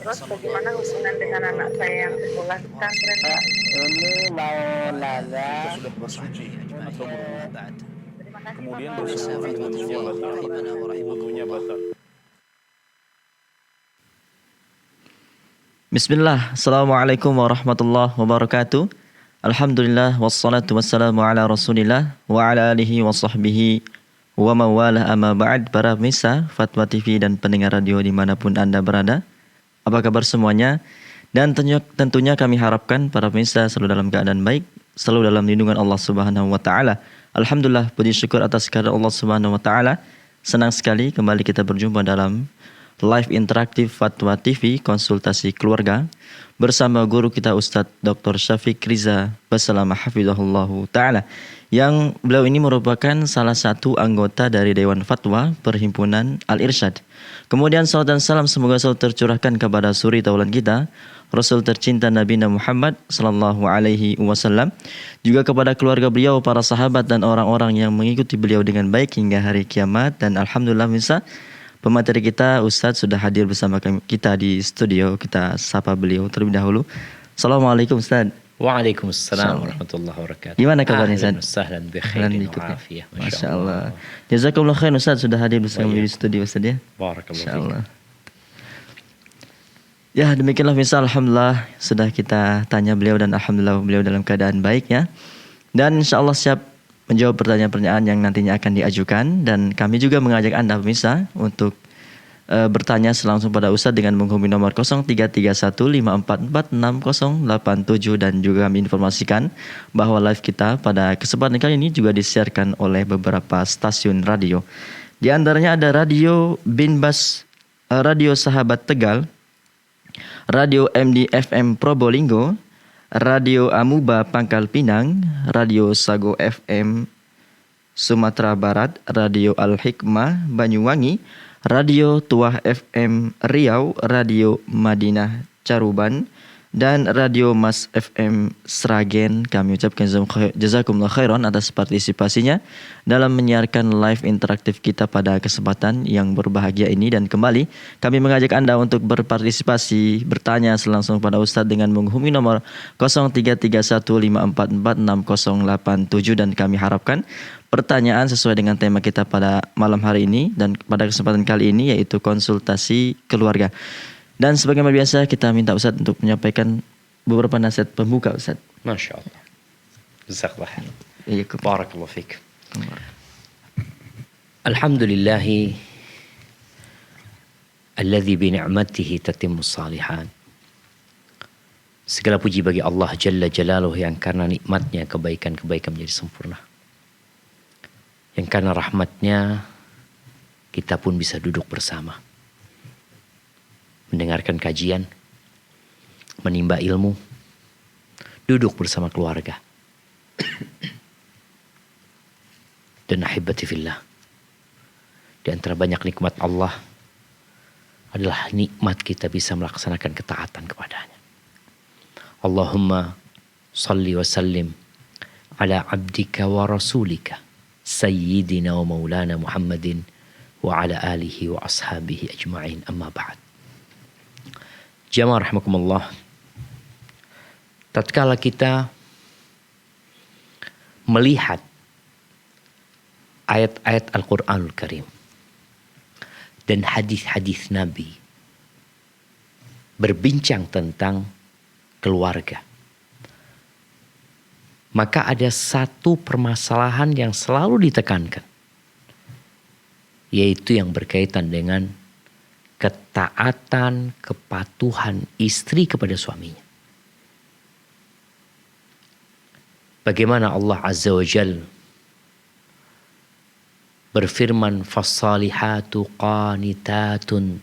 Terus bagaimana hubungan dengan anak saya yang sekolah di pesantren, Pak? Ini mau nanya. Kita sudah bersuci atau berwudu. Terima kasih, Kemudian Bapak. bersentuhan dengan wudunya batal. Wudunya batal. Bismillah, Assalamualaikum warahmatullahi wabarakatuh. Alhamdulillah, wassalatu wassalamu ala rasulillah wa ala alihi wa sahbihi wa mawalah amma ba'd. Para pemirsa Fatwa TV dan pendengar radio dimanapun Anda berada, apa kabar semuanya? Dan tentunya kami harapkan para pemirsa selalu dalam keadaan baik, selalu dalam lindungan Allah Subhanahu wa taala. Alhamdulillah, puji syukur atas kehadirat Allah Subhanahu wa taala. Senang sekali kembali kita berjumpa dalam live interaktif Fatwa TV konsultasi keluarga bersama guru kita Ustadz Dr. Syafiq Riza Basalamah Hafizahullahu Ta'ala, yang beliau ini merupakan salah satu anggota dari Dewan Fatwa Perhimpunan Al-Irsyad. Kemudian salat dan salam semoga selalu tercurahkan kepada suri taulan kita Rasul tercinta Nabi Muhammad sallallahu alaihi wasallam, juga kepada keluarga beliau, para sahabat dan orang-orang yang mengikuti beliau dengan baik hingga hari kiamat. Dan alhamdulillah bisa pemateri kita Ustadz sudah hadir bersama kita di studio. Kita sapa beliau terlebih dahulu. Assalamualaikum Ustadz. Waalaikumsalam warahmatullahi wabarakatuh. Gimana kabarnya Ustadz? Sahlan bi khairin wa afiyah. Masya Allah. Jazakumullah khair Ustadz sudah hadir bersama di studio Ustadz ya. Barakallahu fiik. Ya, demikianlah misal alhamdulillah sudah kita tanya beliau dan alhamdulillah beliau dalam keadaan baik ya. Dan insyaallah siap menjawab pertanyaan-pertanyaan yang nantinya akan diajukan, dan kami juga mengajak Anda pemirsa untuk bertanya langsung pada Ustadz dengan menghubungi nomor 0331544687, dan juga kami informasikan bahwa live kita pada kesempatan kali ini juga disiarkan oleh beberapa stasiun radio. Di antaranya ada Radio Binbas, Radio Sahabat Tegal, Radio MD FM Probolinggo, Radio Amuba Pangkal Pinang, Radio Sago FM Sumatera Barat, Radio Al-Hikmah Banyuwangi, Radio Tuah FM Riau, Radio Madinah Caruban, dan Radio Mas FM Sragen. Kami ucapkan jazakumullah khairan atas partisipasinya dalam menyiarkan live interaktif kita pada kesempatan yang berbahagia ini. Dan kembali kami mengajak Anda untuk berpartisipasi, bertanya langsung pada Ustadz dengan menghubungi nomor 0331544687, dan kami harapkan pertanyaan sesuai dengan tema kita pada malam hari ini dan pada kesempatan kali ini, yaitu konsultasi keluarga. Dan sebagaimana biasa kita minta Ustadz untuk menyampaikan beberapa nasihat pembuka Ustadz. Masya Allah. Jazakallah khair. Iya, Barakallahu fiik. Alhamdulillahi alladzi bi ni'matihi tatimmu shalihat. Segala puji bagi Allah Jalla Jalaluhu yang karena nikmatnya kebaikan-kebaikan menjadi sempurna. Yang karena rahmatnya kita pun bisa duduk bersama, mendengarkan kajian, menimba ilmu, duduk bersama keluarga. Dan ahibati fillah, di antara banyak nikmat Allah adalah nikmat kita bisa melaksanakan ketaatan kepadanya. Allahumma salli wa sallim ala abdika wa rasulika Sayyidina wa maulana Muhammadin wa ala alihi wa ashabihi ajma'in, amma ba'd. Jamaah rahimakumullah, tatkala kita melihat ayat-ayat Al-Quranul Karim dan hadis-hadis Nabi berbincang tentang keluarga, maka ada satu permasalahan yang selalu ditekankan, yaitu yang berkaitan dengan ketaatan, kepatuhan istri kepada suaminya. Bagaimana Allah Azza wa Jal berfirman, "Fassalihatu qanitatun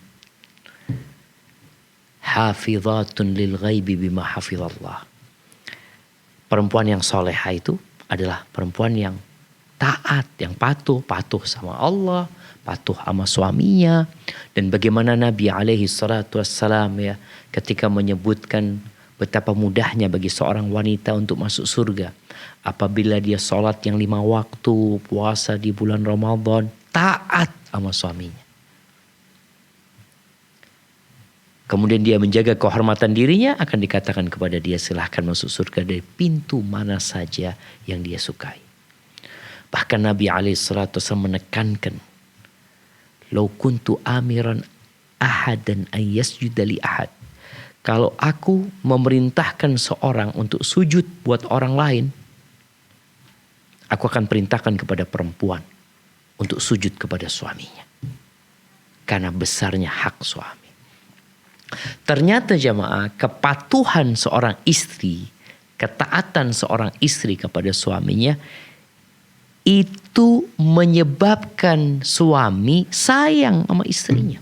hafizatun lil ghaibi bima hafizallah." Perempuan yang soleha itu adalah perempuan yang taat, yang patuh sama Allah, patuh sama suaminya. Dan bagaimana Nabi alaihi salatu wassalam ya, ketika menyebutkan betapa mudahnya bagi seorang wanita untuk masuk surga apabila dia sholat yang 5 waktu, puasa di bulan Ramadan, taat sama suaminya. kemudian dia menjaga kehormatan dirinya, akan dikatakan kepada dia silahkan masuk surga dari pintu mana saja yang dia sukai. Bahkan Nabi SAW menekankan, "Lau kuntu amiran ahadan an yasjuda li ahad." Kalau aku memerintahkan seorang untuk sujud buat orang lain, aku akan perintahkan kepada perempuan untuk sujud kepada suaminya. Karena besarnya hak suami. Ternyata jamaah, kepatuhan seorang istri, ketaatan seorang istri kepada suaminya, itu menyebabkan suami sayang sama istrinya.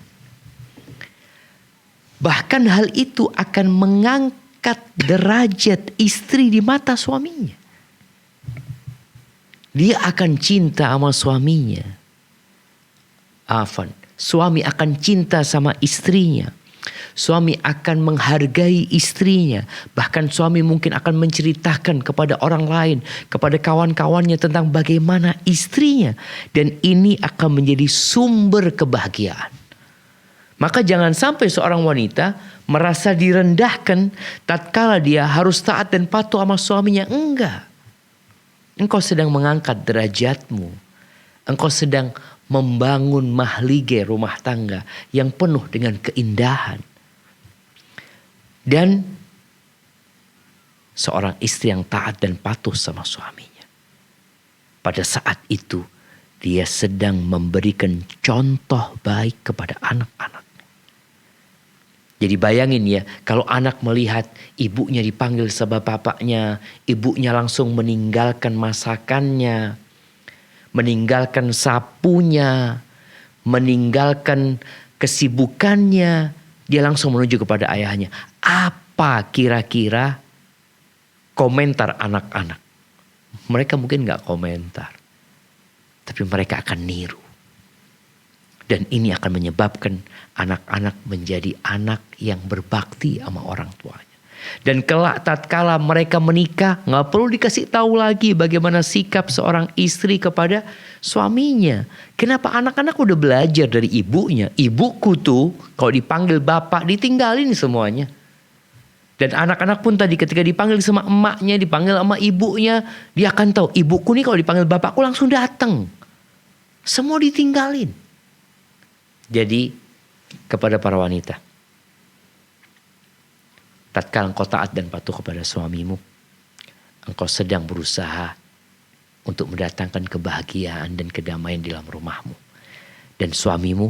Bahkan hal itu akan mengangkat derajat istri di mata suaminya. Dia akan cinta sama suaminya. Suami akan cinta sama istrinya. Suami akan menghargai istrinya. Bahkan suami mungkin akan menceritakan kepada orang lain, kepada kawan-kawannya tentang bagaimana istrinya. Dan ini akan menjadi sumber kebahagiaan. Maka jangan sampai seorang wanita merasa direndahkan tatkala dia harus taat dan patuh sama suaminya. Enggak. Engkau sedang mengangkat derajatmu. Engkau sedang membangun mahlige rumah tangga yang penuh dengan keindahan. Dan seorang istri yang taat dan patuh sama suaminya, pada saat itu dia sedang memberikan contoh baik kepada anak-anak. Jadi bayangin ya, kalau anak melihat ibunya dipanggil sama bapaknya, ibunya langsung meninggalkan masakannya, meninggalkan sapunya, meninggalkan kesibukannya, dia langsung menuju kepada ayahnya. Apa kira-kira komentar anak-anak? Mereka mungkin gak komentar, tapi mereka akan niru. Dan ini akan menyebabkan anak-anak menjadi anak yang berbakti sama orang tuanya. Dan kelak tatkala mereka menikah, gak perlu dikasih tahu lagi bagaimana sikap seorang istri kepada suaminya. Kenapa? Anak-anak udah belajar dari ibunya. Ibuku tuh kalau dipanggil bapak ditinggalin semuanya. Dan anak-anak pun tadi ketika dipanggil sama emaknya, dipanggil sama ibunya, dia akan tahu ibuku nih kalau dipanggil bapakku langsung datang. Semua ditinggalin. Jadi kepada para wanita, tatkala engkau taat dan patuh kepada suamimu, engkau sedang berusaha untuk mendatangkan kebahagiaan dan kedamaian di dalam rumahmu. Dan suamimu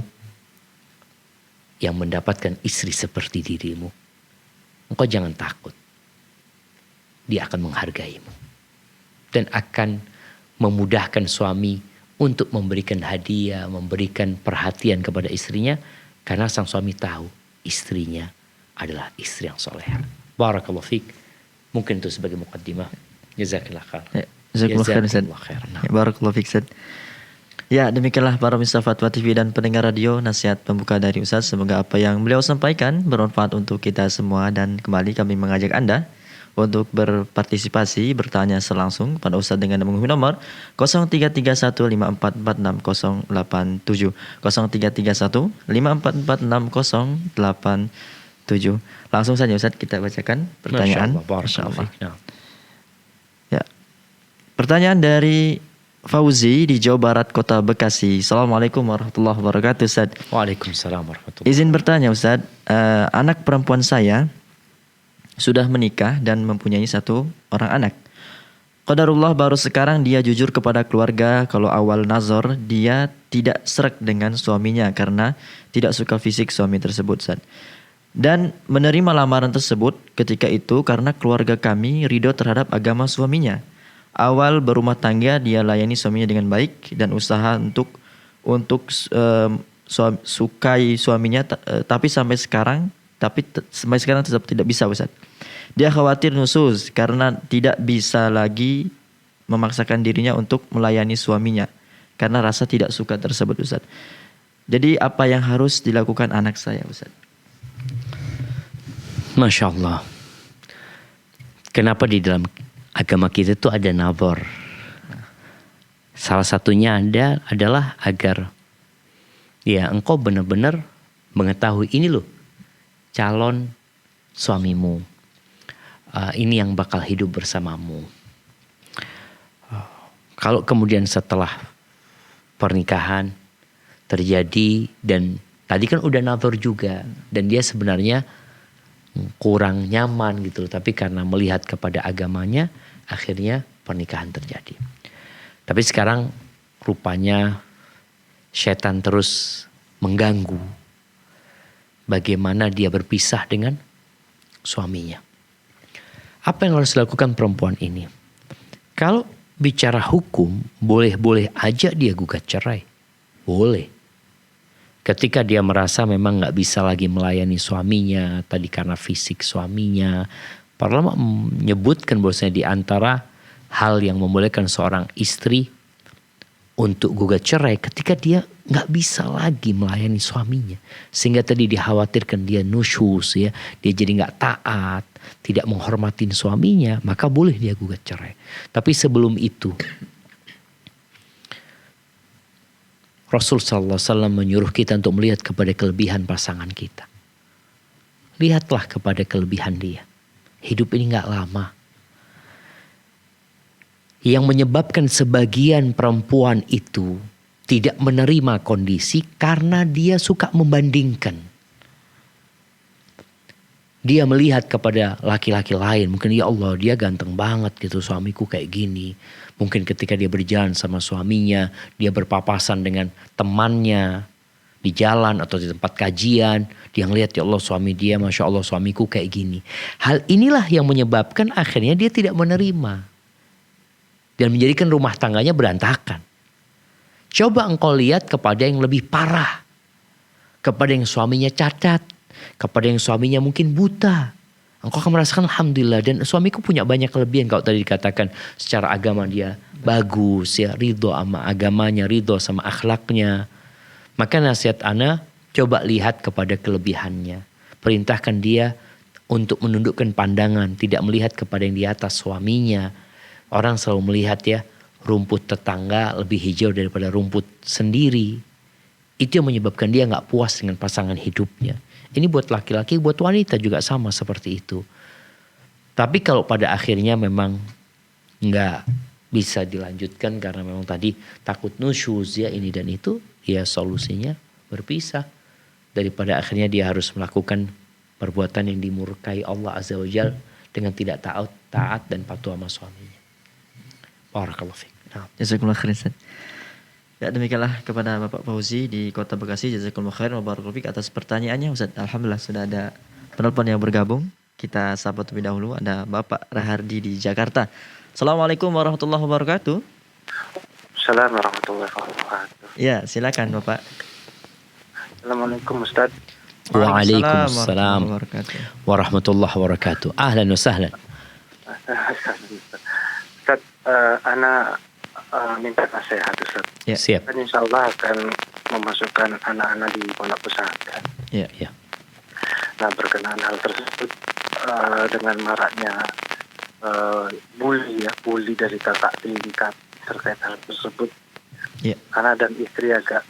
yang mendapatkan istri seperti dirimu, engkau jangan takut. Dia akan menghargaimu. Dan akan memudahkan suami untuk memberikan hadiah, memberikan perhatian kepada istrinya. Karena sang suami tahu istrinya adalah istri yang soleha. Barakallahu fiik. Mungkin itu sebagai muqaddimah. Jazakallah khair. Jazakallah khair, Ustaz. Barakallahu fiik, Ustaz. Ya, demikianlah para pemirsa Fatwa TV dan pendengar radio, nasihat pembuka dari Ustaz. Semoga apa yang beliau sampaikan bermanfaat untuk kita semua. Dan kembali kami mengajak Anda untuk berpartisipasi, bertanya selangsung kepada Ustaz dengan menghubungi nomor 0331544687, 0331544687. Langsung saja Ustaz kita bacakan pertanyaan. Masyaallah. Ya. Pertanyaan dari Fauzi di Jawa Barat, Kota Bekasi. Assalamualaikum warahmatullahi wabarakatuh, Ustaz. Waalaikumsalam warahmatullahi wabarakatuh. Izin bertanya Ustaz, anak perempuan saya sudah menikah dan mempunyai satu orang anak. Qadarullah baru sekarang dia jujur kepada keluarga kalau awal nazar dia tidak sreg dengan suaminya karena tidak suka fisik suami tersebut, Ustaz. Dan menerima lamaran tersebut ketika itu karena keluarga kami ridho terhadap agama suaminya. Awal berumah tangga dia layani suaminya dengan baik dan usaha untuk sukai suaminya, tapi sampai sekarang tetap tidak bisa, Ustaz. Dia khawatir nusuz karena tidak bisa lagi memaksakan dirinya untuk melayani suaminya karena rasa tidak suka tersebut, Ustaz. Jadi apa yang harus dilakukan anak saya, Ustaz? Masya Allah. Kenapa di dalam agama kita itu ada nazar? Salah satunya adalah agar ya engkau benar-benar mengetahui ini loh. calon suamimu. Ini yang bakal hidup bersamamu. Kalau kemudian setelah pernikahan terjadi dan tadi kan udah nazar juga dan dia sebenarnya kurang nyaman gitu, tapi karena melihat kepada agamanya akhirnya pernikahan terjadi. Tapi sekarang rupanya setan terus mengganggu bagaimana dia berpisah dengan suaminya. Apa yang harus dilakukan perempuan ini? Kalau bicara hukum, boleh-boleh aja dia gugat cerai. Boleh. Ketika dia merasa memang gak bisa lagi melayani suaminya, tadi karena fisik suaminya. Para ulama menyebutkan bahwasanya di antara hal yang membolehkan seorang istri untuk gugat cerai ketika dia gak bisa lagi melayani suaminya. Sehingga tadi dikhawatirkan dia nusyus ya, dia jadi gak taat, tidak menghormatin suaminya, maka boleh dia gugat cerai. Tapi sebelum itu Rasul sallallahu alaihi wasallam menyuruh kita untuk melihat kepada kelebihan pasangan kita. Lihatlah kepada kelebihan dia. Hidup ini gak lama. Yang menyebabkan sebagian perempuan itu tidak menerima kondisi karena dia suka membandingkan. Dia melihat kepada laki-laki lain. Mungkin ya Allah dia ganteng banget gitu, suamiku kayak gini. Mungkin ketika dia berjalan sama suaminya, dia berpapasan dengan temannya di jalan atau di tempat kajian. Dia ngelihat ya Allah suami dia, Masya Allah suamiku kayak gini. Hal inilah yang menyebabkan akhirnya dia tidak menerima. Dan menjadikan rumah tangganya berantakan. Coba engkau lihat kepada yang lebih parah. Kepada yang suaminya cacat. Kepada yang suaminya mungkin buta. Engkau akan merasakan alhamdulillah. Dan suamiku punya banyak kelebihan. Kalau tadi dikatakan secara agama dia bagus. Ya, ridho sama agamanya. Ridho sama akhlaknya. Maka nasihat ana, coba lihat kepada kelebihannya. Perintahkan dia untuk menundukkan pandangan. Tidak melihat kepada yang di atas suaminya. Orang selalu melihat ya, rumput tetangga lebih hijau daripada rumput sendiri. Itu yang menyebabkan dia gak puas dengan pasangan hidupnya. Ini buat laki-laki, buat wanita juga sama seperti itu. Tapi kalau pada akhirnya memang gak bisa dilanjutkan karena memang tadi takut nusyuz ya ini dan itu, ya solusinya berpisah. Daripada akhirnya dia harus melakukan perbuatan yang dimurkai Allah Azza wa Jalla dengan tidak taat dan patuh sama suaminya. Barakallahu fiik. Jazakumullah khairan Ustaz. Ya demikianlah kepada Bapak Fauzi di Kota Bekasi. Jazakumullah khairan wa barakallahu fiik atas pertanyaannya Ustaz. Alhamdulillah sudah ada penelpon yang bergabung. Kita sapa terlebih dahulu. Ada Bapak Rahardi di Jakarta. Assalamualaikum warahmatullahi wabarakatuh. Assalamualaikum warahmatullahi wabarakatuh. Ya silakan Bapak. Assalamualaikum Ustaz. Waalaikumsalam warahmatullahi wabarakatuh. Ahlan wa sahlan. Ustaz, ana minta nasihat Ustaz. Ya. Siap. Dan insya Allah akan memasukkan anak-anak di pondok pesantren. Ya. Nah berkenaan hal tersebut dengan maraknya bully dari kakak tingkat terkait hal tersebut. Ya. Anak dan istri agak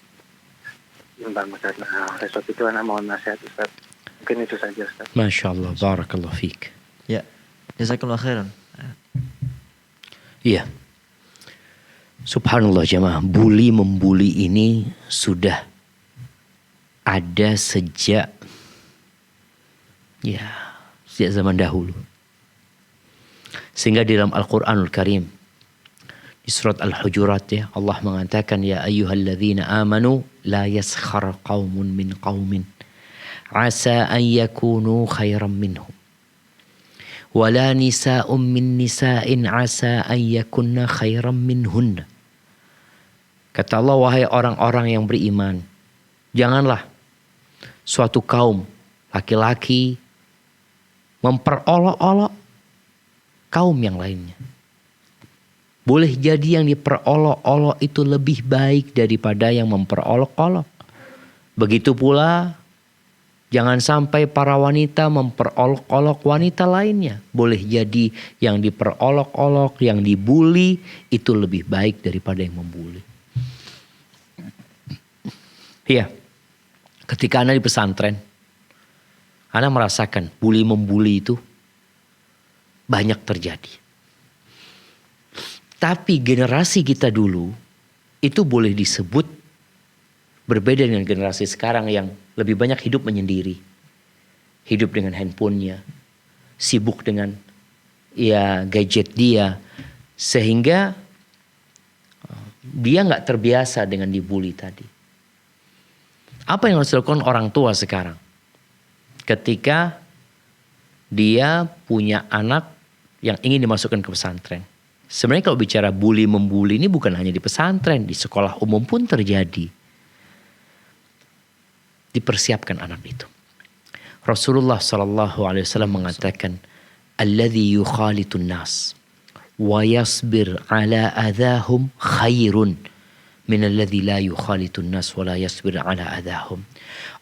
imbang Ustaz. Nah oleh sebab itu anak mohon nasihat Ustaz. Mungkin itu saja Ustaz. Masya Allah. Barakallahu fiik. Ya. Jazakumullah khairan. Iya. Subhanallah jemaah, membuli ini sudah ada sejak zaman dahulu. Sehingga di dalam Al-Qur'anul Karim di surat Al-Hujurat ya, Allah mengatakan ya ayyuhalladzina amanu la yaskhar qaumun min qaumin asa an yakunu khairan minhum. Wala nisa'un min nisa'in asa an yakunna khairan minhunna. Kata Allah, wahai orang-orang yang beriman, janganlah suatu kaum laki-laki memperolok-olok kaum yang lainnya. Boleh jadi yang diperolok-olok itu lebih baik daripada yang memperolok-olok. Begitu pula jangan sampai para wanita memperolok-olok wanita lainnya. Boleh jadi yang diperolok-olok, yang dibully itu lebih baik daripada yang membuli. Iya. Ketika anak di pesantren, Ana merasakan bully membuli itu banyak terjadi. Tapi generasi kita dulu itu boleh disebut berbeda dengan generasi sekarang yang lebih banyak hidup menyendiri. Hidup dengan handphonenya, sibuk dengan gadget dia, sehingga dia nggak terbiasa dengan dibully tadi. Apa yang harus dilakukan orang tua sekarang? Ketika dia punya anak yang ingin dimasukkan ke pesantren. Sebenarnya kalau bicara bully membuli ini bukan hanya di pesantren, di sekolah umum pun terjadi. Dipersiapkan anak itu. Rasulullah SAW mengatakan, "Alladhi yukhalitun nas wa yasbir ala adahum khairun min alladhi la yukhalitun nas wa la yasbir ala adahum."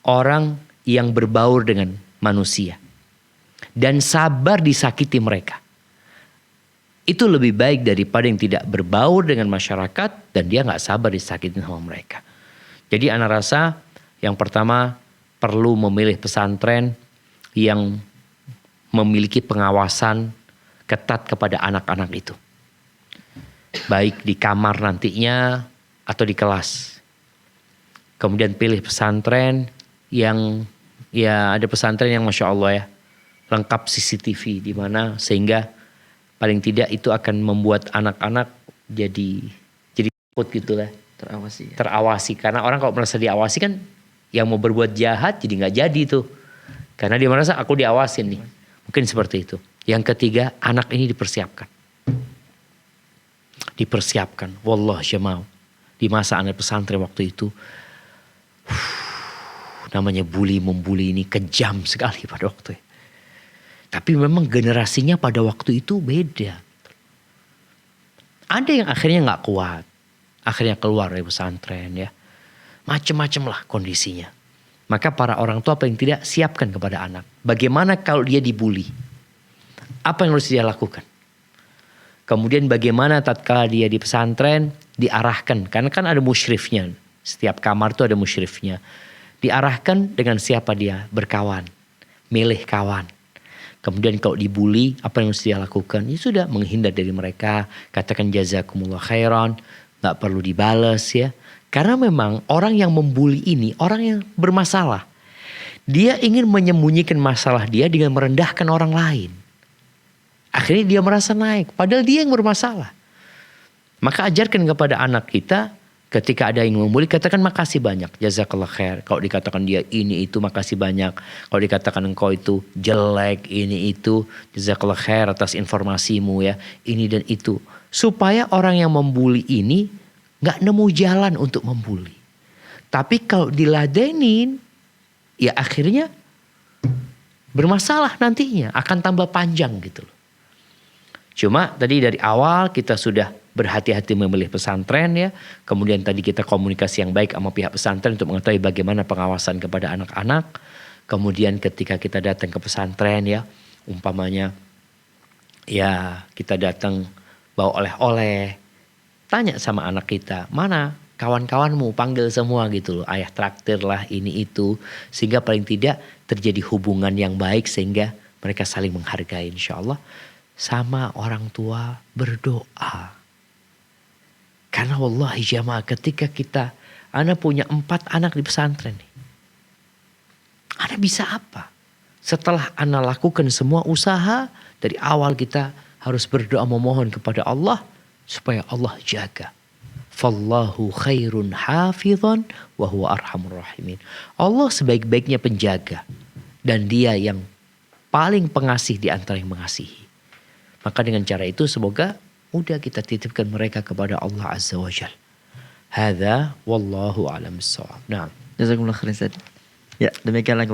Orang yang berbaur dengan manusia dan sabar disakiti mereka, itu lebih baik daripada yang tidak berbaur dengan masyarakat dan dia nggak sabar disakiti sama mereka. Jadi anak rasa yang pertama perlu memilih pesantren yang memiliki pengawasan ketat kepada anak-anak itu. Baik di kamar nantinya atau di kelas. Kemudian pilih pesantren yang ada pesantren yang Masya Allah ya, lengkap CCTV di mana sehingga paling tidak itu akan membuat anak-anak jadi takut gitu lah. Terawasi. Karena orang kalau merasa diawasi kan yang mau berbuat jahat jadi nggak jadi tuh. Karena dia merasa aku diawasin nih. Mungkin seperti itu. Yang ketiga, anak ini dipersiapkan. Wallah jamaah. Di masa anak pesantren waktu itu. Namanya bully membuli ini kejam sekali pada waktu itu. Tapi memang generasinya pada waktu itu beda. Ada yang akhirnya gak kuat. Akhirnya keluar dari pesantren ya. Macem-macem lah kondisinya. Maka para orang tua paling tidak siapkan kepada anak. Bagaimana kalau dia dibully? Apa yang harus dia lakukan? Kemudian bagaimana tatkala dia di pesantren diarahkan. Karena kan ada musyrifnya. Setiap kamar tuh ada musyrifnya. Diarahkan dengan siapa dia berkawan. Milih kawan. Kemudian kalau dibully, apa yang harus dia lakukan? Ya sudah, menghindar dari mereka. Katakan jazakumullah khairan. Gak perlu dibales ya. Karena memang orang yang membuli ini, orang yang bermasalah. Dia ingin menyembunyikan masalah dia dengan merendahkan orang lain. Akhirnya dia merasa naik. Padahal dia yang bermasalah. Maka ajarkan kepada anak kita. Ketika ada yang membuli, katakan makasih banyak. Jazakallah khair. Kalau dikatakan dia ini itu, makasih banyak. Kalau dikatakan engkau itu jelek, ini itu. Jazakallah khair atas informasimu ya. Ini dan itu. Supaya orang yang membuli ini gak nemu jalan untuk membuli. Tapi kalau diladenin, ya akhirnya bermasalah nantinya. Akan tambah panjang gitu loh. Cuma tadi dari awal kita sudah berhati-hati memilih pesantren ya. Kemudian tadi kita komunikasi yang baik sama pihak pesantren untuk mengetahui bagaimana pengawasan kepada anak-anak. Kemudian ketika kita datang ke pesantren ya, umpamanya ya kita datang bawa oleh-oleh. Tanya sama anak kita, mana kawan-kawanmu, panggil semua gitu loh. Ayah traktir lah ini itu. Sehingga paling tidak terjadi hubungan yang baik sehingga mereka saling menghargai insya Allah. Sama orang tua berdoa. Karena wallahi jamaah ketika kita, ana punya 4 anak di pesantren nih. Ana bisa apa? Setelah ana lakukan semua usaha, dari awal kita harus berdoa memohon kepada Allah supaya Allah jaga. Fallahu khairun hafizan wa huwa arhamur rahimin. Allah sebaik-baiknya penjaga dan dia yang paling pengasih di antara yang mengasihi. Maka dengan cara itu semoga udah kita titipkan mereka kepada Allah Azza wa Jal. Hadza wallahu a'lam bissawab. Nah, Jazakumullah khairan Ustaz. Ya, demikianlah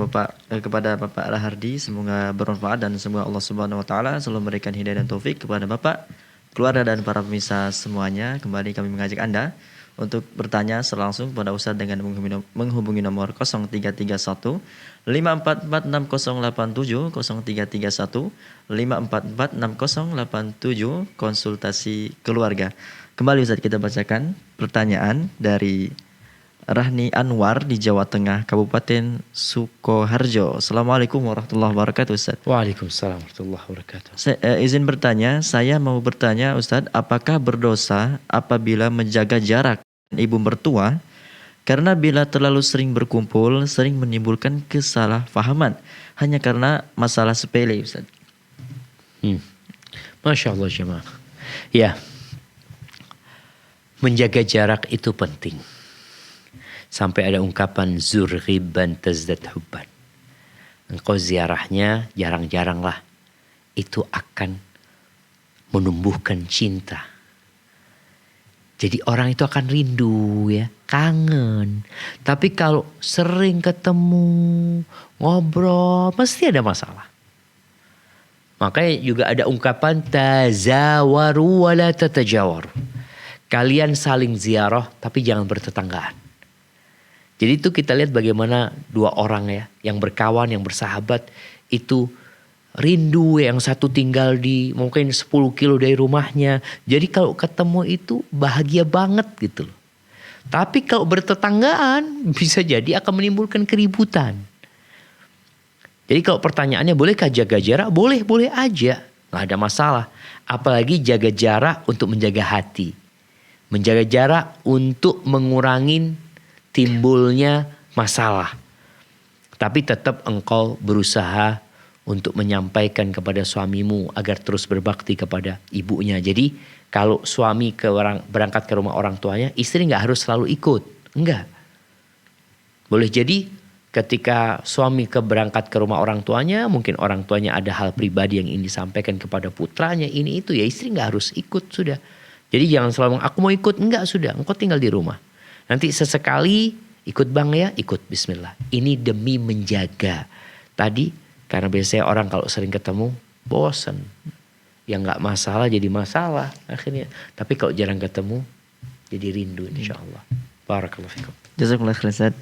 kepada Bapak Rahardi, semoga bermanfaat dan semoga Allah Subhanahu wa taala selalu memberikan hidayah dan taufik kepada Bapak, keluarga dan para pemirsa semuanya. Kembali kami mengajak Anda untuk bertanya langsung kepada Ustaz dengan menghubungi nomor 0331 5446087 0331 5446087 konsultasi keluarga. Kembali Ustaz kita bacakan pertanyaan dari Rahni Anwar di Jawa Tengah, Kabupaten Sukoharjo. Assalamualaikum warahmatullahi wabarakatuh, Ustaz. Waalaikumsalam warahmatullahi wabarakatuh. Izin bertanya, saya mau bertanya Ustadz, apakah berdosa apabila menjaga jarak dengan ibu mertua? Karena bila terlalu sering berkumpul, sering menimbulkan kesalahpahaman hanya karena masalah sepele, Ustadz. Masya Allah jemaah. Ya, menjaga jarak itu penting. Sampai ada ungkapan zur ghibban tazdad hubban. Engkau ziarahnya jarang-jarang lah. Itu akan menumbuhkan cinta. Jadi orang itu akan rindu ya, kangen. Tapi kalau sering ketemu, ngobrol, mesti ada masalah. Makanya juga ada ungkapan tazawaru wala tatajawaru. Kalian saling ziarah tapi jangan bertetanggaan. Jadi itu kita lihat bagaimana dua orang ya, yang berkawan, yang bersahabat itu rindu, yang satu tinggal di mungkin 10 kilo dari rumahnya. Jadi kalau ketemu itu bahagia banget gitu loh. Tapi kalau bertetanggaan bisa jadi akan menimbulkan keributan. Jadi kalau pertanyaannya bolehkah jaga jarak? Boleh, boleh aja. Nggak ada masalah. Apalagi jaga jarak untuk menjaga hati. Menjaga jarak untuk mengurangi timbulnya masalah. Tapi tetap engkau berusaha untuk menyampaikan kepada suamimu agar terus berbakti kepada ibunya. Jadi kalau suami berangkat ke rumah orang tuanya, istri nggak harus selalu ikut. Enggak. Boleh jadi ketika suami berangkat ke rumah orang tuanya, mungkin orang tuanya ada hal pribadi yang ingin disampaikan kepada putranya, ini itu ya istri nggak harus ikut sudah. Jadi jangan selalu aku mau ikut, enggak sudah, engkau tinggal di rumah. Nanti sesekali ikut bang ya, ikut bismillah. Ini demi menjaga. Tadi karena biasanya orang kalau sering ketemu bosan. Yang nggak masalah jadi masalah akhirnya. Tapi kalau jarang ketemu jadi rindu insyaallah. Barakallahu fikum. Jazakumullah khairan, Ustaz.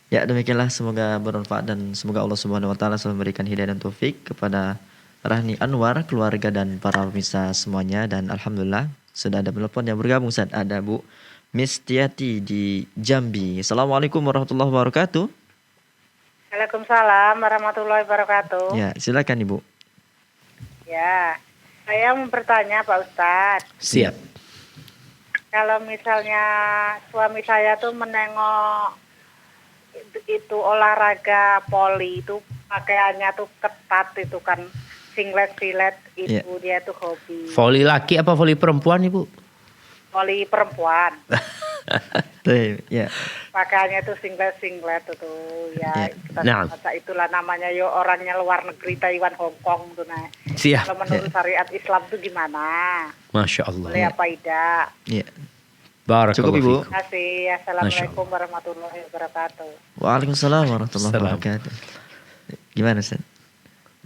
Ya demikianlah, semoga bermanfaat dan semoga Allah Subhanahu wa taala selalu memberikan hidayah dan taufik kepada Rahni Anwar, keluarga dan para pemirsa semuanya. Dan alhamdulillah sudah ada penelpon yang bergabung, Ustaz. Ada Bu Mistiati di Jambi. Assalamualaikum warahmatullahi wabarakatuh. Waalaikumsalam warahmatullahi wabarakatuh. Ya, silakan Ibu. Ya, saya mau bertanya Pak Ustadz. Siap. Kalau misalnya suami saya tuh menengok itu olahraga poli itu pakaiannya tuh ketat itu kan, singlet itu dia tuh hobi. Voli laki apa voli perempuan Ibu? Poli perempuan. Tuh, ya. Pakaiannya tuh singlet itu ya. Kita baca itulah namanya yo orangnya luar negeri, Taiwan, Hong Kong tuh nah. Siap. Kalau menurut syariat Islam tuh gimana? Masya Allah. Boleh apa tidak? Iya. Barakallahu Cukup, Ibu. fikum. Terima kasih. Assalamualaikum warahmatullahi wabarakatuh. Waalaikumsalam warahmatullahi Salam. wabarakatuh. Gimana, Ustaz?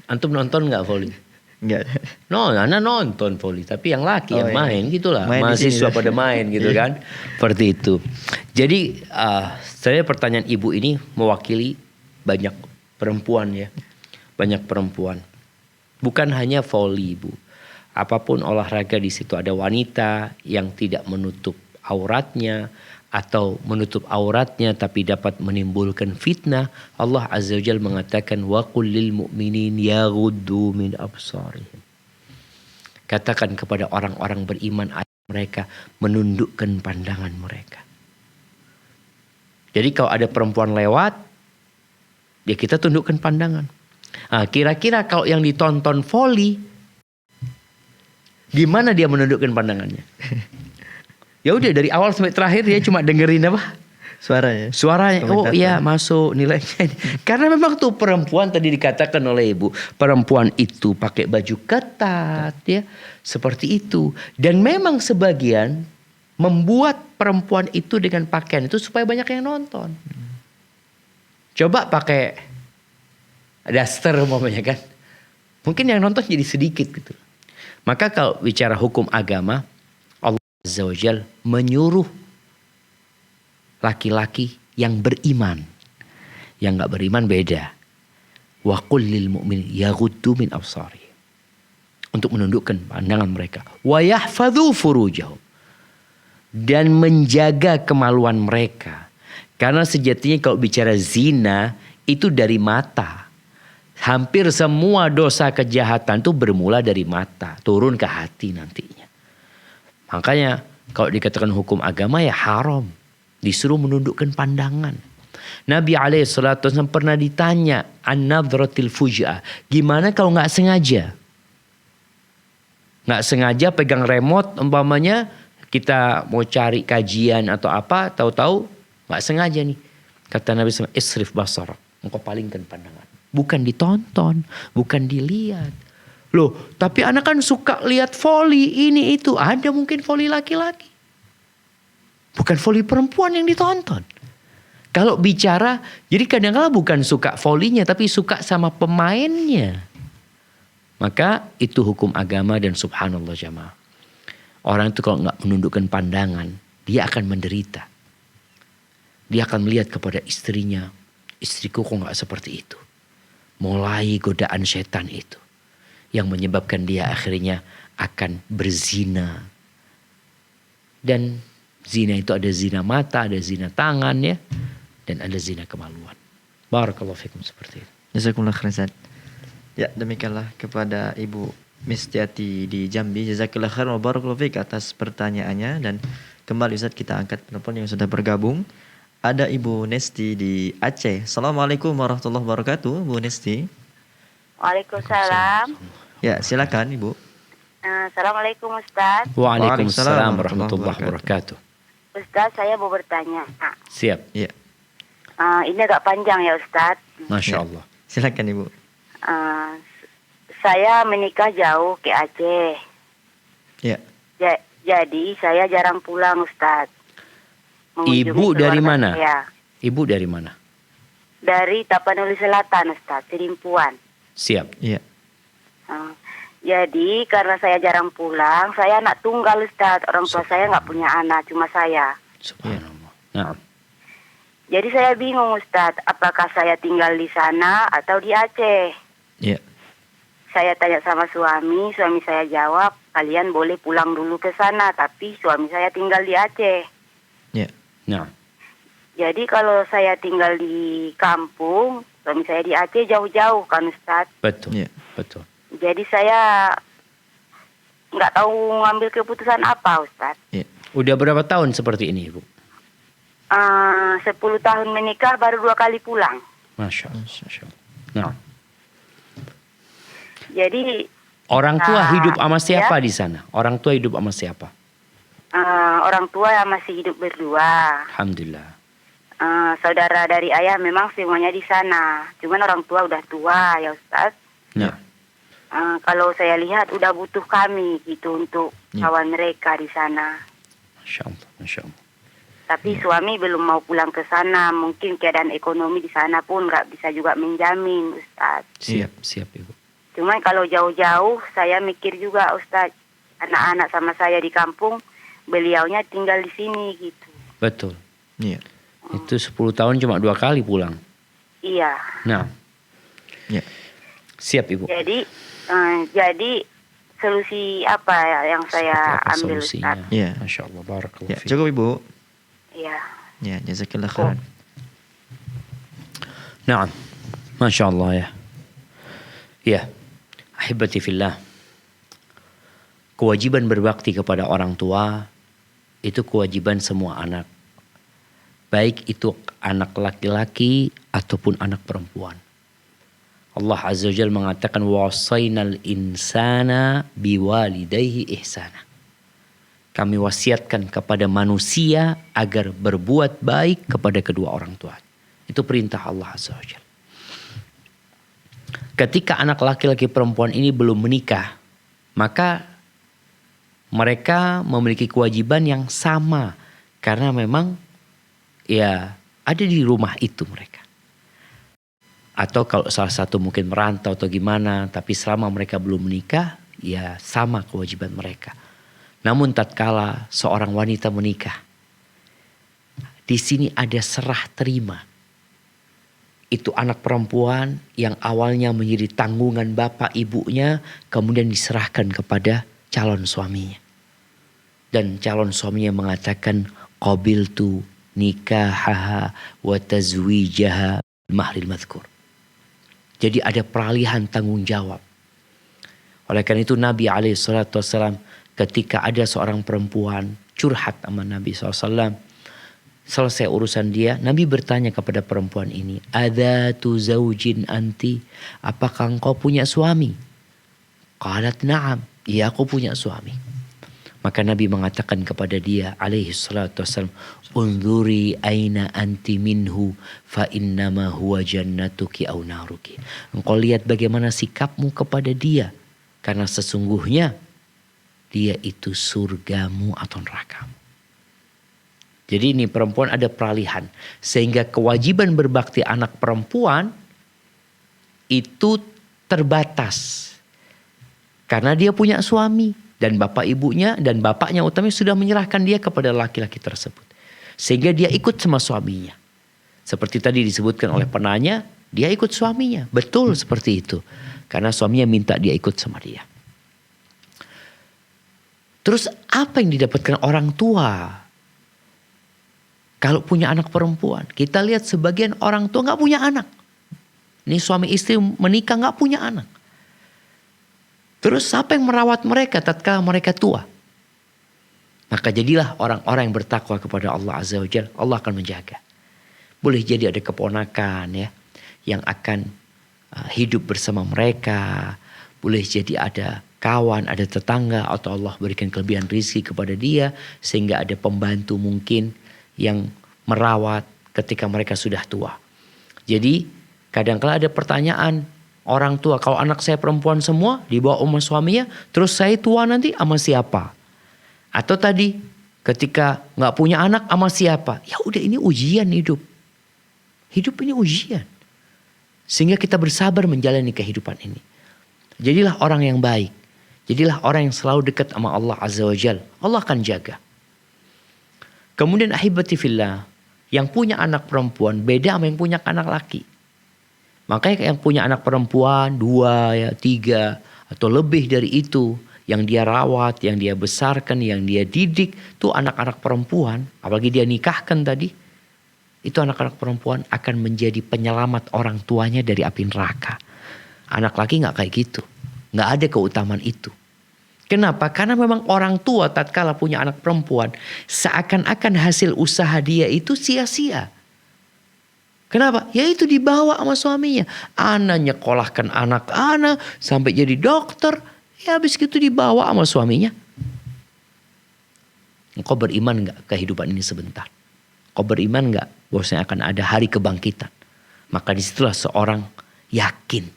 Antum nonton nggak voli? Enggak. No, Ana nonton voli, tapi yang laki yang iya. main gitulah. Main di Mahasiswa sini. pada main gitu kan. Seperti itu. Jadi saya pertanyaan Ibu ini mewakili banyak perempuan ya. Banyak perempuan. Bukan hanya voli Ibu. Apapun olahraga di situ ada wanita yang tidak menutup auratnya atau menutup auratnya tapi dapat menimbulkan fitnah. Allah Azza wa Jalla mengatakan wa qul lil mu'minin yaghuddu min absarihim. Katakan kepada orang-orang beriman mereka menundukkan pandangan mereka. Jadi kalau ada perempuan lewat, ya kita tundukkan pandangan. Nah, kira-kira kalau yang ditonton voli, gimana dia menundukkan pandangannya? Ya udah dari awal sampai terakhir dia cuma dengerin apa? Suaranya. Suaranya. Oh iya masuk nilainya. Karena memang tuh perempuan tadi dikatakan oleh Ibu, perempuan itu pakai baju ketat ya, seperti itu. Dan memang sebagian membuat perempuan itu dengan pakaian itu supaya banyak yang nonton. Coba pakai daster umpamanya kan. Mungkin yang nonton jadi sedikit gitu. Maka kalau bicara hukum agama, Azza wa Jal menyuruh laki-laki yang beriman. Yang gak beriman beda. Wa qul lil mu'min yaghuddu min absarihim. Untuk menundukkan pandangan mereka. Wa yahfadhu furujahum. Dan menjaga kemaluan mereka. Karena sejatinya kalau bicara zina itu dari mata. Hampir semua dosa kejahatan itu bermula dari mata, turun ke hati nantinya. Makanya kalau dikatakan hukum agama ya haram. Disuruh menundukkan pandangan. Nabi SAW pernah ditanya an-nadratil fuja'ah. Gimana kalau gak sengaja? Gak sengaja pegang remote umpamanya kita mau cari kajian atau apa. Tahu-tahu gak sengaja nih. Kata Nabi SAW, isrif basar. Engkau palingkan pandangan. Bukan ditonton, bukan dilihat. Loh, tapi anak kan suka lihat voli ini itu. Ada mungkin voli laki-laki. Bukan voli perempuan yang ditonton. Kalau bicara, jadi kadang-kadang bukan suka volinya, tapi suka sama pemainnya. Maka itu hukum agama dan subhanallah jamaah. Orang itu kalau nggak menundukkan pandangan, dia akan menderita. Dia akan melihat kepada istrinya, istriku kok nggak seperti itu. Mulai godaan setan itu. Yang menyebabkan dia akhirnya akan berzina. Dan zina itu ada zina mata, ada zina tangan ya. Dan ada zina kemaluan. Barakallahu fikum seperti itu. Jazakumullah khairan Ustaz. Ya, demikianlah kepada Ibu Mistiati di Jambi. Jazakallah khairan wa barakallahu fik atas pertanyaannya. Dan kembali Ustaz kita angkat penelpon yang sudah bergabung. Ada Ibu Nesti di Aceh. Assalamualaikum warahmatullahi wabarakatuh, Bu Nesti. Waalaikumsalam. Ya, silakan Ibu. Assalamualaikum Ustaz. Waalaikumsalam warahmatullahi wabarakatuh. Ustaz, saya mau bertanya. Siap. Ya, Ini agak panjang ya Ustaz. Masya Allah. silakan Ibu. Saya menikah jauh ke Aceh. Ya. Jadi saya jarang pulang Ustaz. Mengunjungi Ibu dari keluarga mana? saya. Ibu dari mana? Dari Tapanuli Selatan Ustaz, Cerimpuan. Siap. Ya. Jadi karena saya jarang pulang, saya anak tunggal Ustaz. Orang tua saya nggak punya anak, cuma saya. Subhanallah. Nah. Jadi saya bingung Ustaz, apakah saya tinggal di sana atau di Aceh? Ya. Saya tanya sama suami saya jawab, kalian boleh pulang dulu ke sana, tapi suami saya tinggal di Aceh. Ya. Nah. Jadi kalau saya tinggal di kampung, suami saya di Aceh jauh-jauh kan Ustaz. Betul. Ya. Betul. Jadi saya nggak tahu ngambil keputusan apa Ustaz. Ya. Udah berapa tahun seperti ini Ibu? 10 tahun menikah baru 2 kali pulang. Masya Allah. Masya Allah. Nah. Jadi Orang tua hidup sama siapa ya? di sana? Orang tua hidup sama siapa? Orang tua masih hidup berdua. Alhamdulillah. Saudara dari ayah memang semuanya di sana. Cuman orang tua udah tua ya Ustaz. Nah. Kalau saya lihat udah butuh kami gitu untuk Ya. kawan mereka di sana. Masya Allah. Masya Allah. Tapi suami belum mau pulang ke sana. Mungkin keadaan ekonomi di sana pun nggak bisa juga menjamin Ustaz. Siap. Siap Ibu. Cuman kalau jauh-jauh saya mikir juga Ustaz. Anak-anak sama saya di kampung, beliaunya tinggal di sini gitu. Betul. Ya. Itu 10 tahun cuma 2 kali pulang. Iya. Nah. Ya. Siap Ibu. Jadi solusi apa yang saya Seperti apa ambil solusinya? Ustaz? Ya. Masya Allah. Barakallahu Ya, fiik. cukup Ibu. Iya. Ya, jazakallah khairan. Nah. Masya Allah ya. Ya. Ahibati fillah. Kewajiban berbakti kepada orang tua itu kewajiban semua anak. Baik itu anak laki-laki ataupun anak perempuan. Allah Azza wa Jalla mengatakan wasainal insana biwalidayhi ihsana. Kami wasiatkan kepada manusia agar berbuat baik kepada kedua orang tua. Itu perintah Allah Azza wa Jalla. Ketika anak laki-laki perempuan ini belum menikah, maka mereka memiliki kewajiban yang sama. Karena memang ya ada di rumah itu mereka. Atau kalau salah satu mungkin merantau atau gimana, tapi selama mereka belum menikah, ya sama kewajiban mereka. Namun tatkala seorang wanita menikah, di sini ada serah terima. Itu anak perempuan yang awalnya menjadi tanggungan bapak ibunya, kemudian diserahkan kepada calon suaminya. Dan calon suaminya mengatakan qabiltu nikahaha wa tazwijaha mahril madhkur. Jadi ada peralihan tanggung jawab. Oleh karena itu Nabi SAW ketika ada seorang perempuan curhat sama Nabi SAW, selesai urusan dia, Nabi bertanya kepada perempuan ini, "Adzatu zaujin anti?" Apakah engkau punya suami? Qalat na'am. Iya, aku punya suami. Maka Nabi mengatakan kepada dia alaihi salatu wassalam, "Unzuri aina anti minhu fa innama huwa jannatuki au naruki." Engkau lihat bagaimana sikapmu kepada dia, karena sesungguhnya dia itu surgamu atau nerakamu. Jadi ini perempuan ada peralihan. Sehingga kewajiban berbakti anak perempuan itu terbatas. Karena dia punya suami. Dan bapak ibunya dan bapaknya utamanya sudah menyerahkan dia kepada laki-laki tersebut. Sehingga dia ikut sama suaminya. Seperti tadi disebutkan oleh penanya, dia ikut suaminya. Betul seperti itu. Karena suaminya minta dia ikut sama dia. Terus apa yang didapatkan orang tua kalau punya anak perempuan? Kita lihat sebagian orang tua gak punya anak. Ini suami istri menikah gak punya anak. Terus siapa yang merawat mereka tatkala mereka tua? Maka jadilah orang-orang yang bertakwa kepada Allah Azza wa Jalla. Allah akan menjaga. Boleh jadi ada keponakan ya, yang akan hidup bersama mereka. Boleh jadi ada kawan, ada tetangga, atau Allah berikan kelebihan rizki kepada dia. Sehingga ada pembantu mungkin yang merawat ketika mereka sudah tua. Jadi kadang-kala ada pertanyaan, orang tua, kalau anak saya perempuan semua dibawa sama suaminya, terus saya tua nanti sama siapa? Atau tadi ketika nggak punya anak sama siapa? Ya udah, ini ujian hidup. Hidup ini ujian. Sehingga kita bersabar menjalani kehidupan ini. Jadilah orang yang baik. Jadilah orang yang selalu dekat sama Allah Azza wa Jalla. Allah akan jaga. Kemudian ahibati fillah, yang punya anak perempuan beda sama yang punya anak laki. Makanya yang punya anak perempuan 2 ya 3 atau lebih dari itu, yang dia rawat, yang dia besarkan, yang dia didik, tuh anak-anak perempuan, apalagi dia nikahkan tadi, itu anak-anak perempuan akan menjadi penyelamat orang tuanya dari api neraka. Anak laki nggak kayak gitu, nggak ada keutamaan itu. Kenapa? Karena memang orang tua tatkala punya anak perempuan, seakan-akan hasil usaha dia itu sia-sia. Kenapa? Ya itu dibawa sama suaminya. Ana nyekolahkan anak ana sampai jadi dokter. Ya habis gitu dibawa sama suaminya. Engkau beriman gak kehidupan ini sebentar? Engkau beriman gak bahwasanya akan ada hari kebangkitan? Maka disitulah seorang yakin.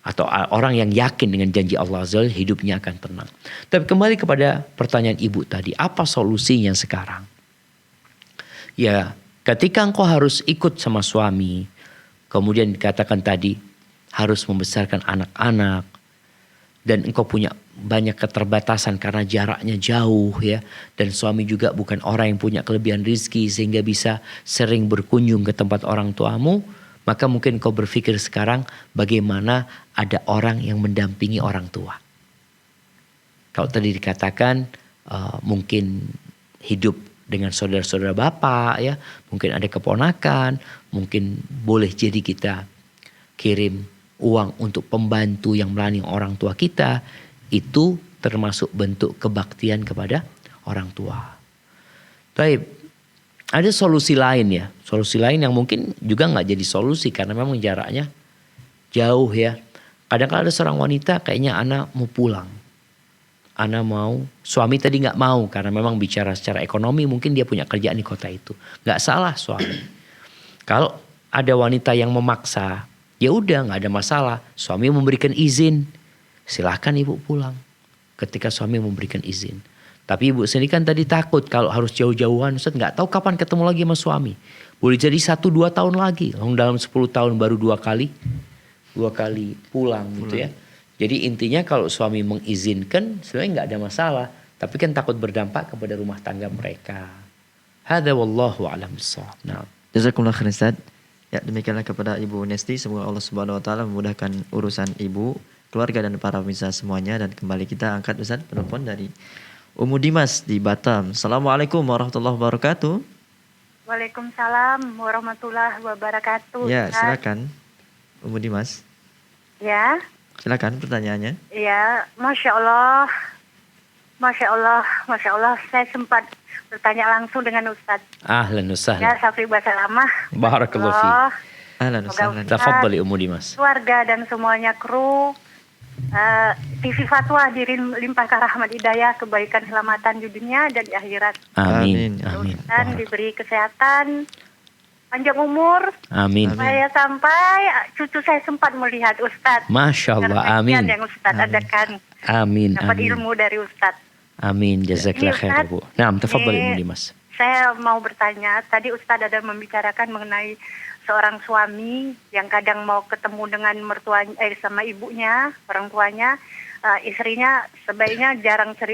Atau orang yang yakin dengan janji Allah Azza wa Jalla, hidupnya akan tenang. Tapi kembali kepada pertanyaan ibu tadi. Apa solusinya sekarang? Ya, ketika engkau harus ikut sama suami, kemudian dikatakan tadi harus membesarkan anak-anak, dan engkau punya banyak keterbatasan karena jaraknya jauh ya, dan suami juga bukan orang yang punya kelebihan rizki sehingga bisa sering berkunjung ke tempat orang tuamu, maka mungkin engkau berpikir sekarang bagaimana ada orang yang mendampingi orang tua. Kalau tadi dikatakan mungkin hidup dengan saudara-saudara bapak ya, mungkin ada keponakan, mungkin boleh jadi kita kirim uang untuk pembantu yang melayani orang tua kita, itu termasuk bentuk kebaktian kepada orang tua. Baik, ada solusi lain ya, solusi lain yang mungkin juga nggak jadi solusi karena memang jaraknya jauh ya. Kadang-kadang ada seorang wanita kayaknya anak mau pulang. Ana mau, suami tadi nggak mau karena memang bicara secara ekonomi mungkin dia punya kerjaan di kota itu. Nggak salah suami. Kalau ada wanita yang memaksa, ya udah nggak ada masalah. Suami memberikan izin, silahkan ibu pulang. Ketika suami memberikan izin. Tapi ibu sendiri kan tadi takut kalau harus jauh-jauhan, Ustaz nggak tahu kapan ketemu lagi sama suami. Boleh jadi 1-2 tahun lagi. Dalam 10 tahun baru 2 kali pulang gitu ya. Jadi intinya kalau suami mengizinkan sebenarnya nggak ada masalah. Tapi kan takut berdampak kepada rumah tangga mereka. Hadza wallahu a'lam bissawab. Nah. Jazakumullah khairan Ustaz. Ya, demikianlah kepada Ibu Nesti, semoga Allah Subhanahu wa taala memudahkan urusan ibu, keluarga dan para pemirsa semuanya. Dan kembali kita angkat Ustaz penelpon dari Ummu Dimas di Batam. Assalamualaikum warahmatullahi wabarakatuh. Waalaikumsalam warahmatullahi wabarakatuh. Ya, Ustaz. silakan. Umu Dimas. Ya, Silakan pertanyaannya. ya, Masya Allah. Masya Allah, Masya Allah. Saya sempat bertanya langsung dengan Ustadz. Ahlan wa Ya, sahlan. Safri bahasa lama. Barakallahu fi. Allah, Ahlan wa Semoga sahlan. Ustaz, Tafadhali Ummu Dimas. keluarga dan semuanya kru. TV Fatwa dilimpahkan rahmat hidayah, kebaikan, keselamatan di dunia dan di akhirat. Amin. Amin. Amin. Dan diberi kesehatan, panjang umur. Amin. Saya sampai cucu saya sempat melihat Ustadz. Masya Allah. Amin. Yang Ustadz adakan. Amin. Dapat Amin. ilmu dari Ustadz. Amin. Jazakallah Ini, khair, Ustaz, Bu. Naam, tafadhali ini- Ummu Dimas. Saya mau bertanya, tadi Ustadz ada membicarakan mengenai seorang suami yang kadang mau ketemu dengan mertuanya, sama ibunya, orang tuanya, istrinya sebaiknya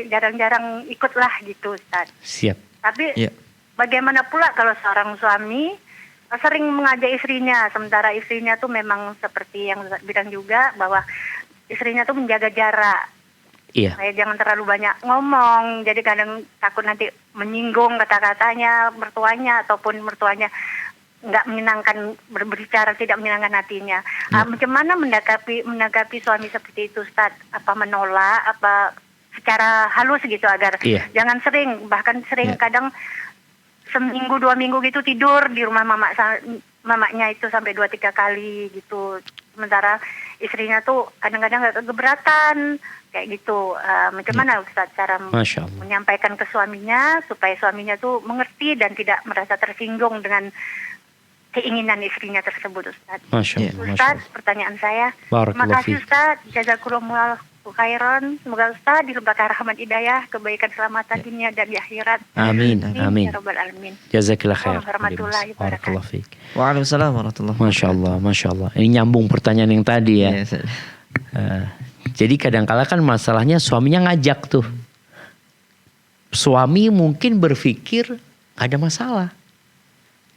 jarang-jarang ikutlah gitu, Ustadz. Siap. Tapi Ya. bagaimana pula kalau seorang suami sering mengajak istrinya, sementara istrinya tuh memang seperti yang Ustadz bilang juga bahwa istrinya tuh menjaga jarak. Iya. Saya jangan terlalu banyak ngomong, jadi kadang takut nanti menyinggung kata-katanya mertuanya ataupun mertuanya nggak menyenangkan berbicara tidak menyenangkan hatinya. Macam mana menanggapi suami seperti itu, Ustaz? Apa menolak? Apa secara halus gitu agar Iya. jangan sering, bahkan sering Iya. kadang seminggu 2 minggu gitu tidur di rumah mamanya itu sampai 2-3 kali gitu. Sementara istrinya tuh kadang-kadang nggak keberatan kayak gitu. Macam mana Ustaz cara Masya Allah. menyampaikan ke suaminya supaya suaminya tuh mengerti dan tidak merasa tersinggung dengan keinginan istrinya tersebut, Ustaz. Masya Iya. Allah. Masya Ustaz, Allah. pertanyaan saya. Terima Barakallahu kasih fiik. Ustaz. Jazakumullah khairan. Semoga Ustaz dilimpahkan rahmat hidayah, kebaikan selamatan dunia dan di akhirat. Amin. Amin. Ya Rabbal Alamin. Jazakallah khair. Warahmatullahi Ummu Dimas. Barakallahu fiik. Waalaikumsalam warahmatullahi Masya Allah. Masya Allah. Ini nyambung pertanyaan yang tadi ya. Ya, Ustaz. Jadi kadang-kala kan masalahnya suaminya ngajak tuh. Suami mungkin berpikir gak ada masalah.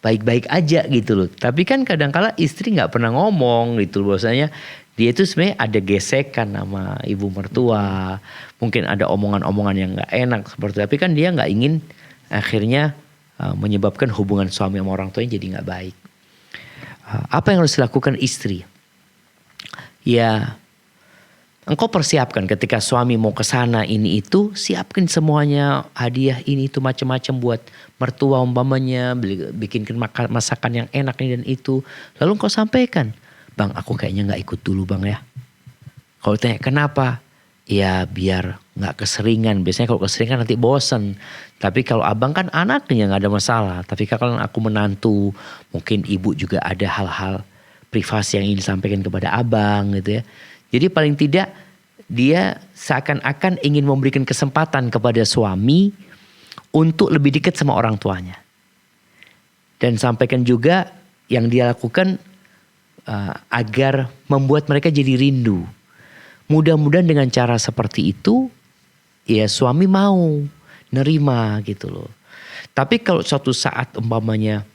Baik-baik aja gitu loh. Tapi kan kadang-kala istri gak pernah ngomong gitu. Bahwasanya dia itu sebenarnya ada gesekan sama ibu mertua. Mungkin ada omongan-omongan yang gak enak seperti itu. Tapi kan dia gak ingin akhirnya menyebabkan hubungan suami sama orang tuanya jadi gak baik. Apa yang harus dilakukan istri? Ya, engkau persiapkan ketika suami mau ke sana ini itu, siapkan semuanya hadiah ini itu macam-macam buat mertua umpamanya, bikinkan masakan yang enak ini dan itu. Lalu engkau sampaikan, "Bang, aku kayaknya nggak ikut dulu, Bang ya." Kalau tanya kenapa? Ya biar nggak keseringan. Biasanya kalau keseringan nanti bosan. Tapi kalau abang kan anaknya nggak ada masalah. Tapi kalau aku menantu, mungkin ibu juga ada hal-hal privasi yang ingin disampaikan kepada abang gitu ya. Jadi paling tidak dia seakan-akan ingin memberikan kesempatan kepada suami untuk lebih dekat sama orang tuanya. Dan sampaikan juga yang dia lakukan agar membuat mereka jadi rindu. Mudah-mudahan dengan cara seperti itu ya suami mau nerima gitu loh. Tapi kalau suatu saat umpamanya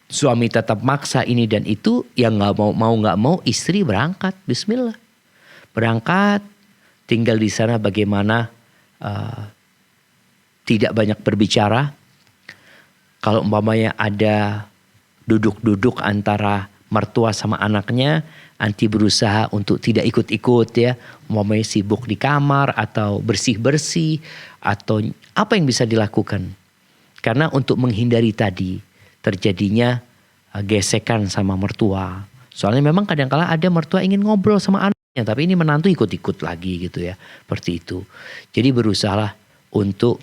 suami tetap maksa ini dan itu, ya nggak mau istri berangkat, Bismillah, berangkat, tinggal di sana bagaimana tidak banyak berbicara. Kalau umpamanya ada duduk-duduk antara mertua sama anaknya, anti berusaha untuk tidak ikut-ikut ya, umpamanya sibuk di kamar atau bersih-bersih atau apa yang bisa dilakukan. Karena untuk menghindari tadi terjadinya gesekan sama mertua. Soalnya memang kadang-kala ada mertua ingin ngobrol sama anaknya, tapi ini menantu ikut-ikut lagi gitu ya. Seperti itu. Jadi berusahalah untuk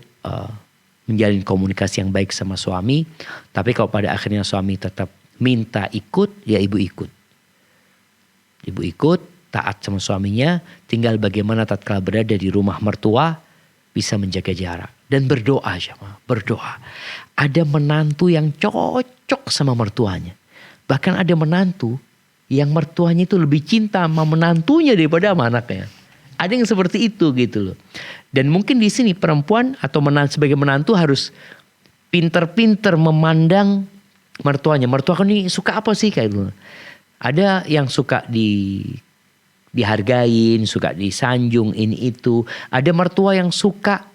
menjalin komunikasi yang baik sama suami. Tapi kalau pada akhirnya suami tetap minta ikut, ya ibu ikut. Ibu ikut, taat sama suaminya, tinggal bagaimana tatkala berada di rumah mertua bisa menjaga jarak. Dan berdoa jemaah, berdoa. Ada menantu yang cocok sama mertuanya. Bahkan ada menantu yang mertuanya itu lebih cinta sama menantunya daripada sama anaknya. Ada yang seperti itu gitu loh. Dan mungkin di sini perempuan atau sebagai menantu harus pinter-pinter memandang mertuanya. Mertua kan ini suka apa sih kayak gitu. Ada yang suka dihargain, suka disanjung ini itu. Ada mertua yang suka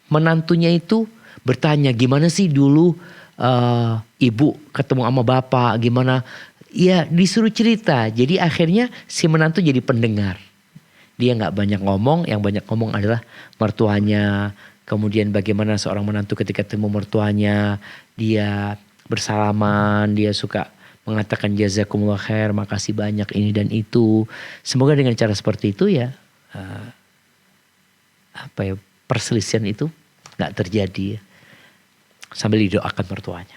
menantunya itu bertanya gimana sih dulu ibu ketemu sama bapak gimana. Ya disuruh cerita. Jadi akhirnya si menantu jadi pendengar. Dia nggak banyak ngomong, yang banyak ngomong adalah mertuanya. Kemudian bagaimana seorang menantu ketika ketemu mertuanya, dia bersalaman, dia suka mengatakan jazakumullah khair, makasih banyak ini dan itu. Semoga dengan cara seperti itu ya, perselisihan itu nggak terjadi ya. Sambil didoakan mertuanya.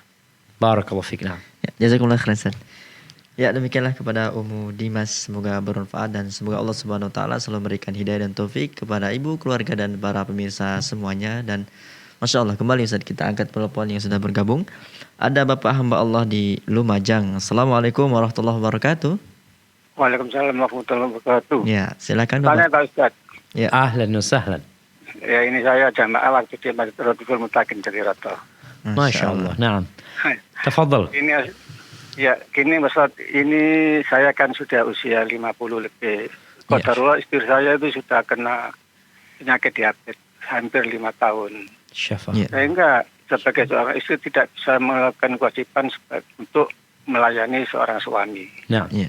Barakallahu fiik. Ya, jazakumullah khairan Ustaz. Ya, demikianlah kepada Ummu Dimas, semoga bermanfaat dan semoga Allah Subhanahu wa taala selalu memberikan hidayah dan taufik kepada ibu, keluarga dan para pemirsa semuanya. Dan Masya Allah, kembali Ustaz kita angkat telepon yang sudah bergabung. Ada Bapak hamba Allah di Lumajang. Assalamualaikum warahmatullahi wabarakatuh. Waalaikumsalam warahmatullahi wabarakatuh. Ya, silakan Tanya Bapak. Pak Ustaz. Ya. Ahlan wa sahlan. Ya ini saya jamaah waktu di Masjid Rodiful Mutakin dari Roto. Masya Allah. Naam. Tafadhal. Ini ya gini Mas Ustaz, ini saya kan sudah usia 50 lebih. Qadarullah istri saya itu sudah kena penyakit diabetes hampir 5 tahun. Syafa. Ya. Sehingga sebagai seorang istri tidak bisa melakukan kewajiban untuk melayani seorang suami. Nah. Ya.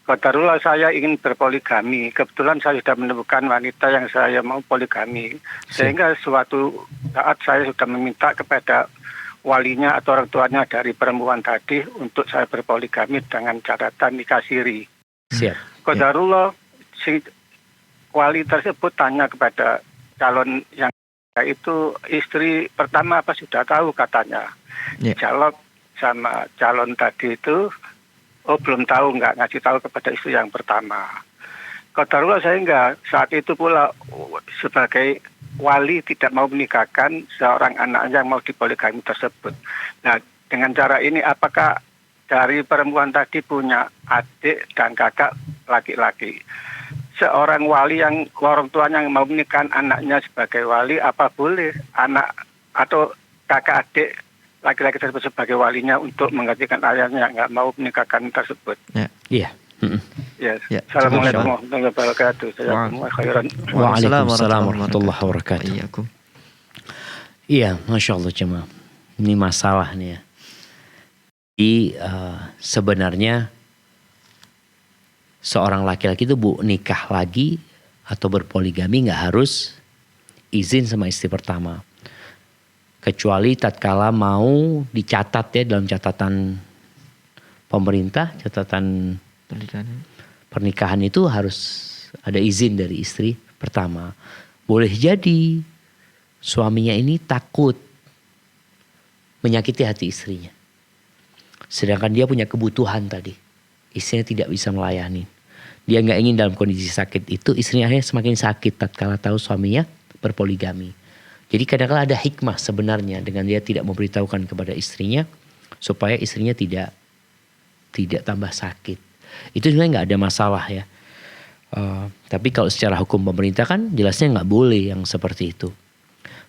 Qadarullah saya ingin berpoligami. Kebetulan saya sudah menemukan wanita yang saya mau poligami. Sehingga suatu saat saya sudah meminta kepada walinya atau orang tuanya dari perempuan tadi untuk saya berpoligami dengan catatan nikah siri. Siap. Qadarullah si wali tersebut tanya kepada calon yang itu istri pertama apa sudah tahu katanya. Ya. Dijawab sama calon tadi itu, oh belum tahu, nggak ngasih tahu kepada istri yang pertama. Qadarullah saya enggak, saat itu pula sebagai wali tidak mau menikahkan seorang anak yang mau dipoligami tersebut. Nah dengan cara ini apakah dari perempuan tadi punya adik dan kakak laki-laki? Seorang wali yang orang tuanya yang mau menikahkan anaknya sebagai wali, apa boleh anak atau kakak adik laki-laki tersebut sebagai walinya untuk menggantikan ayahnya yang nggak mau menikahkan tersebut? Ya. Iya. Ya. Ya, Assalamualaikum cukup, warahmatullahi wabarakatuh. Saya khairan. Waalaikumsalam warahmatullahi wabarakatuh. Iyyakum. Iya, Masya Allah jemaah. Ini masalah nih ya. Jadi sebenarnya seorang laki-laki itu nikah lagi atau berpoligami nggak harus izin sama istri pertama. Kecuali tatkala mau dicatat ya dalam catatan pemerintah, catatan pernikahan itu harus ada izin dari istri pertama. Boleh jadi suaminya ini takut menyakiti hati istrinya. Sedangkan dia punya kebutuhan tadi. Istrinya tidak bisa melayani. Dia nggak ingin dalam kondisi sakit itu istrinya akhirnya semakin sakit tatkala tahu suaminya berpoligami. Jadi kadang-kadang ada hikmah sebenarnya dengan dia tidak memberitahukan kepada istrinya supaya istrinya tidak tambah sakit. Itu sebenarnya nggak ada masalah ya. Tapi kalau secara hukum pemerintah kan jelasnya nggak boleh yang seperti itu.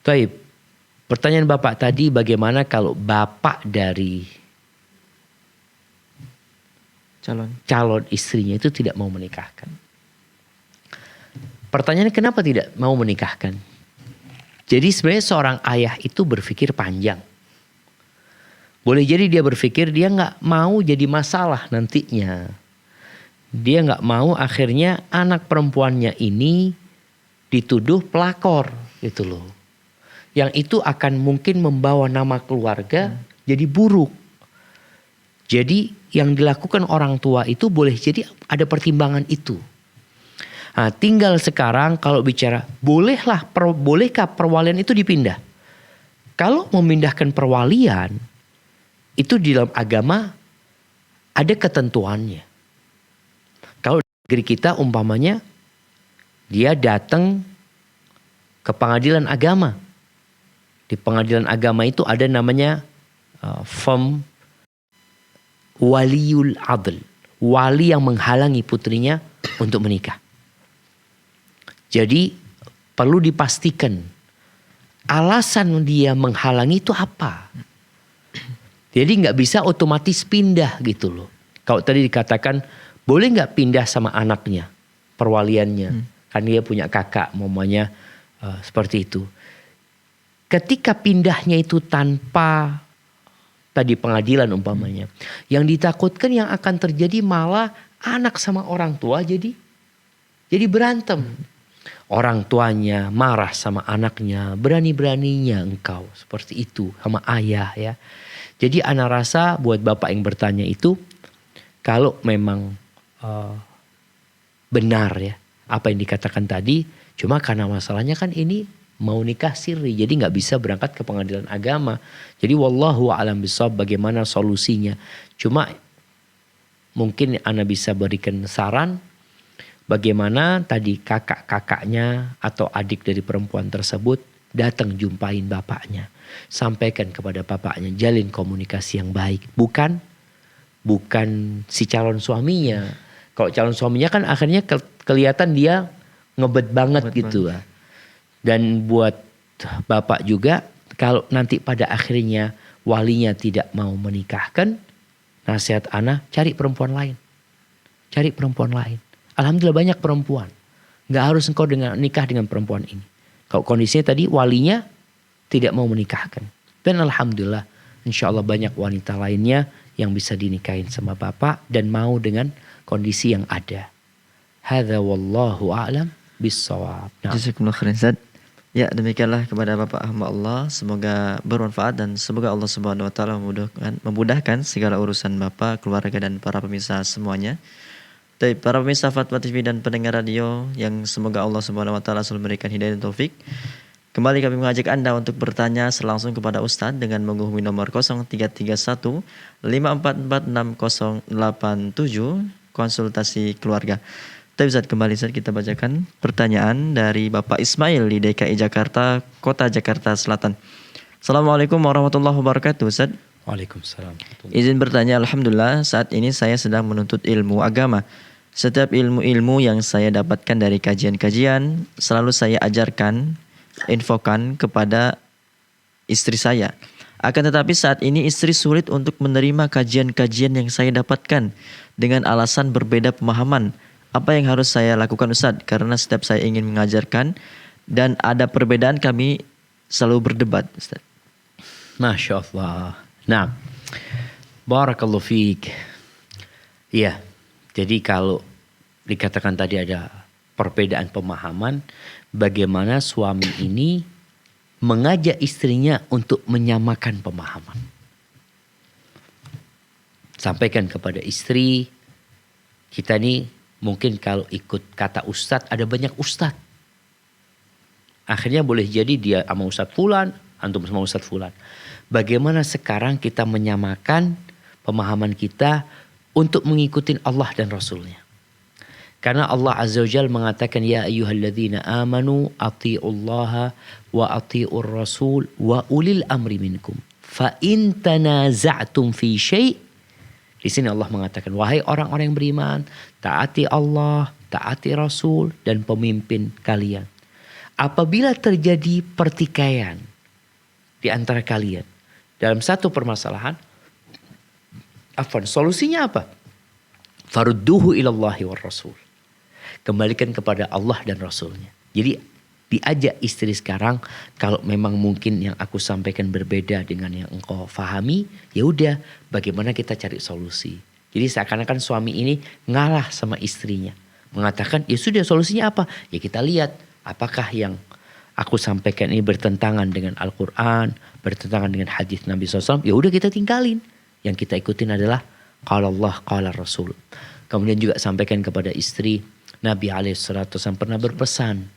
Baik, pertanyaan Bapak tadi bagaimana kalau bapak dari calon istrinya itu tidak mau menikahkan? Pertanyaannya kenapa tidak mau menikahkan? Jadi sebenarnya seorang ayah itu berpikir panjang. Boleh jadi dia berpikir dia nggak mau jadi masalah nantinya. Dia nggak mau akhirnya anak perempuannya ini dituduh pelakor gitu loh. Yang itu akan mungkin membawa nama keluarga jadi buruk. Jadi yang dilakukan orang tua itu boleh jadi ada pertimbangan itu. Nah, tinggal sekarang kalau bicara bolehkah perwalian itu dipindah? Kalau memindahkan perwalian itu di dalam agama ada ketentuannya. Kalau di negeri kita umpamanya dia datang ke pengadilan agama. Di pengadilan agama itu ada namanya firm waliul adl. Wali yang menghalangi putrinya untuk menikah. Jadi perlu dipastikan alasan dia menghalangi itu apa. Jadi nggak bisa otomatis pindah gitu loh. Kalau tadi dikatakan boleh nggak pindah sama anaknya perwaliannya. Kan dia punya kakak mamanya seperti itu. Ketika pindahnya itu tanpa tadi pengadilan umpamanya. Yang ditakutkan yang akan terjadi malah anak sama orang tua jadi berantem. Orang tuanya marah sama anaknya, berani-beraninya engkau seperti itu sama ayah ya. Jadi ana rasa buat bapak yang bertanya itu, kalau memang benar ya apa yang dikatakan tadi, cuma karena masalahnya kan ini mau nikah siri, jadi nggak bisa berangkat ke pengadilan agama. Jadi wallahu a'lam bishawab bagaimana solusinya. Cuma mungkin ana bisa berikan saran bagaimana tadi kakak-kakaknya atau adik dari perempuan tersebut datang jumpain bapaknya. Sampaikan kepada bapaknya, jalin komunikasi yang baik. Bukan si calon suaminya. Kalau calon suaminya kan akhirnya kelihatan dia ngebet banget gitu. Dan buat bapak juga, kalau nanti pada akhirnya walinya tidak mau menikahkan, nasihat ana cari perempuan lain. Cari perempuan lain. Alhamdulillah banyak perempuan. Gak harus engkau nikah dengan perempuan ini. Kalau kondisinya tadi walinya tidak mau menikahkan. Dan alhamdulillah insya Allah banyak wanita lainnya yang bisa dinikahin sama bapak dan mau dengan kondisi yang ada. Hadza wallahu a'lam bissawab. Jazakumullah khairan Ustaz. Ya, demikianlah kepada Bapak hamba Allah, semoga bermanfaat dan semoga Allah Subhanahu wa taala memudahkan segala urusan Bapak, keluarga dan para pemirsa semuanya. Dari para pemirsa Fatwa TV dan pendengar radio yang semoga Allah Subhanahu wa taala selalu memberikan hidayah dan taufik. Kembali kami mengajak Anda untuk bertanya langsung kepada Ustadz dengan menghubungi nomor 0331 544 6087 konsultasi keluarga. Tapi Ustadz, kembali Ustadz kita bacakan pertanyaan dari Bapak Ismail di DKI Jakarta, Kota Jakarta Selatan. Assalamualaikum warahmatullahi wabarakatuh Ustadz. Waalaikumsalam. Izin bertanya, alhamdulillah saat ini saya sedang menuntut ilmu agama. Setiap ilmu-ilmu yang saya dapatkan dari kajian-kajian selalu saya ajarkan, infokan kepada istri saya. Akan tetapi saat ini istri sulit untuk menerima kajian-kajian yang saya dapatkan dengan alasan berbeda pemahaman. Apa yang harus saya lakukan Ustadz? Karena setiap saya ingin mengajarkan dan ada perbedaan, kami selalu berdebat Ustadz. Masya Allah. Nah, barakallahu fiik. Iya, jadi kalau dikatakan tadi ada perbedaan pemahaman, bagaimana suami ini mengajak istrinya untuk menyamakan pemahaman. Sampaikan kepada istri, kita nih mungkin kalau ikut kata ustadz, ada banyak ustadz. Akhirnya boleh jadi dia sama ustadz fulan, antum sama ustadz fulan. Bagaimana sekarang kita menyamakan pemahaman kita untuk mengikuti Allah dan Rasulnya. Karena Allah Azza wa Jalla mengatakan, ya ayyuhalladzina amanu ati'ullaha wa ati'ur rasul wa ulil amri minkum. Fa in tanaza'tum fi syai'. Di sini Allah mengatakan, wahai orang-orang yang beriman, taati Allah, taati Rasul dan pemimpin kalian. Apabila terjadi pertikaian di antara kalian dalam satu permasalahan, solusinya apa? Farudduhu ilallahi war rasul. Kembalikan kepada Allah dan Rasulnya. Jadi diajak istri sekarang, kalau memang mungkin yang aku sampaikan berbeda dengan yang engkau fahami, ya udah, bagaimana kita cari solusi. Jadi seakan-akan suami ini ngalah sama istrinya, mengatakan ya sudah, solusinya apa? Ya kita lihat apakah yang aku sampaikan ini bertentangan dengan Al-Quran, bertentangan dengan hadis Nabi SAW, ya udah kita tinggalin. Yang kita ikutin adalah qala Allah, qala Rasul. Kemudian juga sampaikan kepada istri, Nabi SAW pernah berpesan,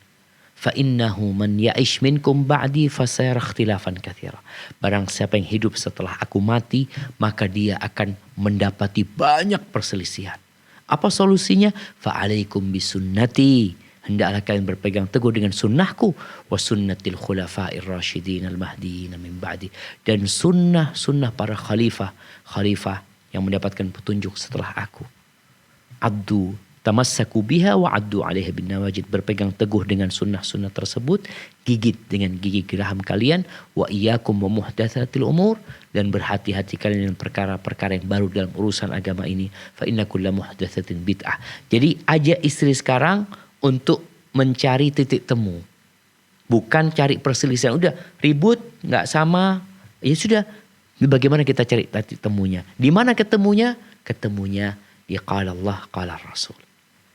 fa innahu man ya'ish minkum ba'di fasayara ikhtilafan katsira. Barang siapa yang hidup setelah aku mati, maka dia akan mendapati banyak perselisihan. Apa solusinya? Fa alaikum bisunnati. Hendaklah kalian berpegang teguh dengan sunnahku, wa sunnatil khulafa'ir rasyidin al-mahdiin min ba'di, dan sunnah para khalifah yang mendapatkan petunjuk setelah aku. Addu tamassaku biha wa addu 'alaiha bin nawajid. Berpegang teguh dengan sunnah tersebut, gigit dengan gigi geraham kalian, wa iyyakum wa muhdatsatil umur, dan berhati-hati kalian dengan perkara-perkara yang baru dalam urusan agama ini. Fa inna kulla muhdatsatin bid'ah. Jadi ajak istri sekarang untuk mencari titik temu. Bukan cari perselisihan. Udah ribut, gak sama. Ya sudah, Bagaimana kita cari titik temunya? Di mana ketemunya? Ketemunya di qala Allah, qala Rasul.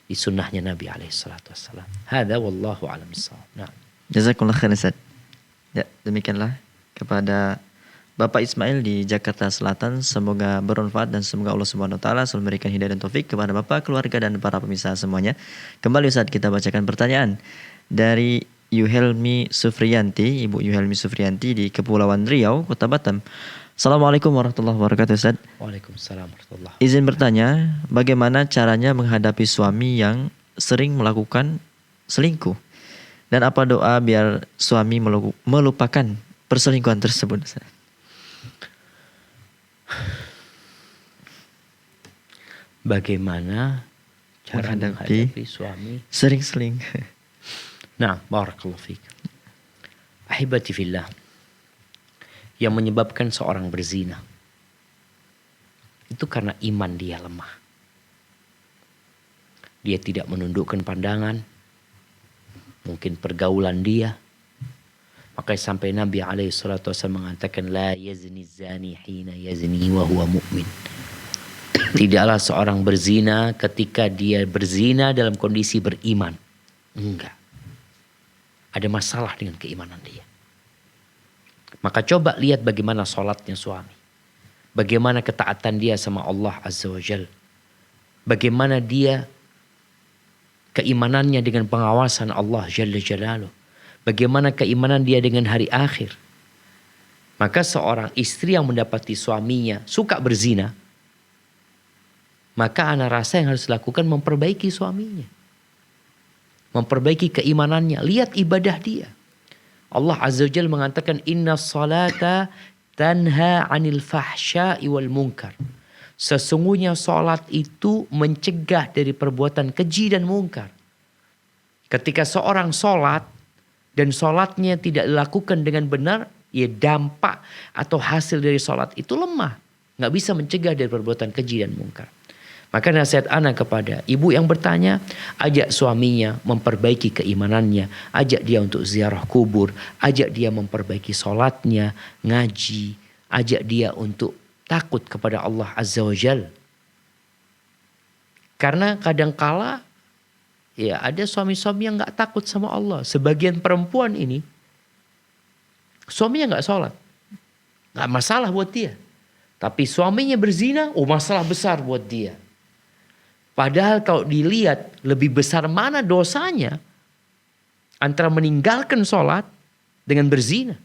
Di sunnahnya Nabi SAW. Hada wallahu alam bissawab. Nah. Jazakumullah khairan Ustaz. Ya, demikianlah kepada Bapak Ismail di Jakarta Selatan. Semoga bermanfaat dan semoga Allah Subhanahu wa taala selalu memberikan hidayah dan taufik kepada Bapak, keluarga dan para pemirsa semuanya. Kembali Ustaz, kita bacakan pertanyaan dari Yuhelmi Sufriyanti, Ibu Yuhelmi Sufriyanti di Kepulauan Riau, Kota Batam. Assalamualaikum warahmatullahi wabarakatuh Ustaz. Waalaikumsalam warahmatullahi. Izin bertanya, bagaimana caranya menghadapi suami yang sering melakukan selingkuh? Dan apa doa biar suami melupakan perselingkuhan tersebut? Bagaimana cara menghadapi suami sering seling? Nah, barakallahu fiik. Ahibati fillah. Yang menyebabkan seorang berzina itu karena iman dia lemah. Dia tidak menundukkan pandangan, mungkin pergaulan dia. Makanya sampai Nabi SAW mengatakan, la yazni zani hina yazni wa huwa mu'min. Tidaklah seorang berzina ketika dia berzina dalam kondisi beriman. Enggak. Ada masalah dengan keimanan dia. Maka coba lihat bagaimana sholatnya suami. Bagaimana ketaatan dia sama Allah Azza wa Jal. Bagaimana dia keimanannya dengan pengawasan Allah Jalla Jalaluh. Bagaimana keimanan dia dengan hari akhir. Maka seorang istri yang mendapati suaminya suka berzina, maka ana rasa yang harus dilakukan memperbaiki suaminya. Memperbaiki keimanannya. Lihat ibadah dia. Allah Azza wa Jalla mengatakan, inna salata tanha anil fahsya'i wal munkar. Sesungguhnya salat itu mencegah dari perbuatan keji dan mungkar. Ketika seorang salat dan salatnya tidak dilakukan dengan benar, ya dampak atau hasil dari salat itu lemah. Nggak bisa mencegah dari perbuatan keji dan mungkar. Maka nasihat ana kepada ibu yang bertanya, ajak suaminya memperbaiki keimanannya, ajak dia untuk ziarah kubur, ajak dia memperbaiki sholatnya, ngaji, ajak dia untuk takut kepada Allah Azza wa Jal. Karena kadangkala ya ada suami-suami yang gak takut sama Allah. Sebagian perempuan ini suaminya gak sholat, gak masalah buat dia. Tapi suaminya berzina, masalah besar buat dia. Padahal kalau dilihat lebih besar mana dosanya antara meninggalkan sholat dengan berzina.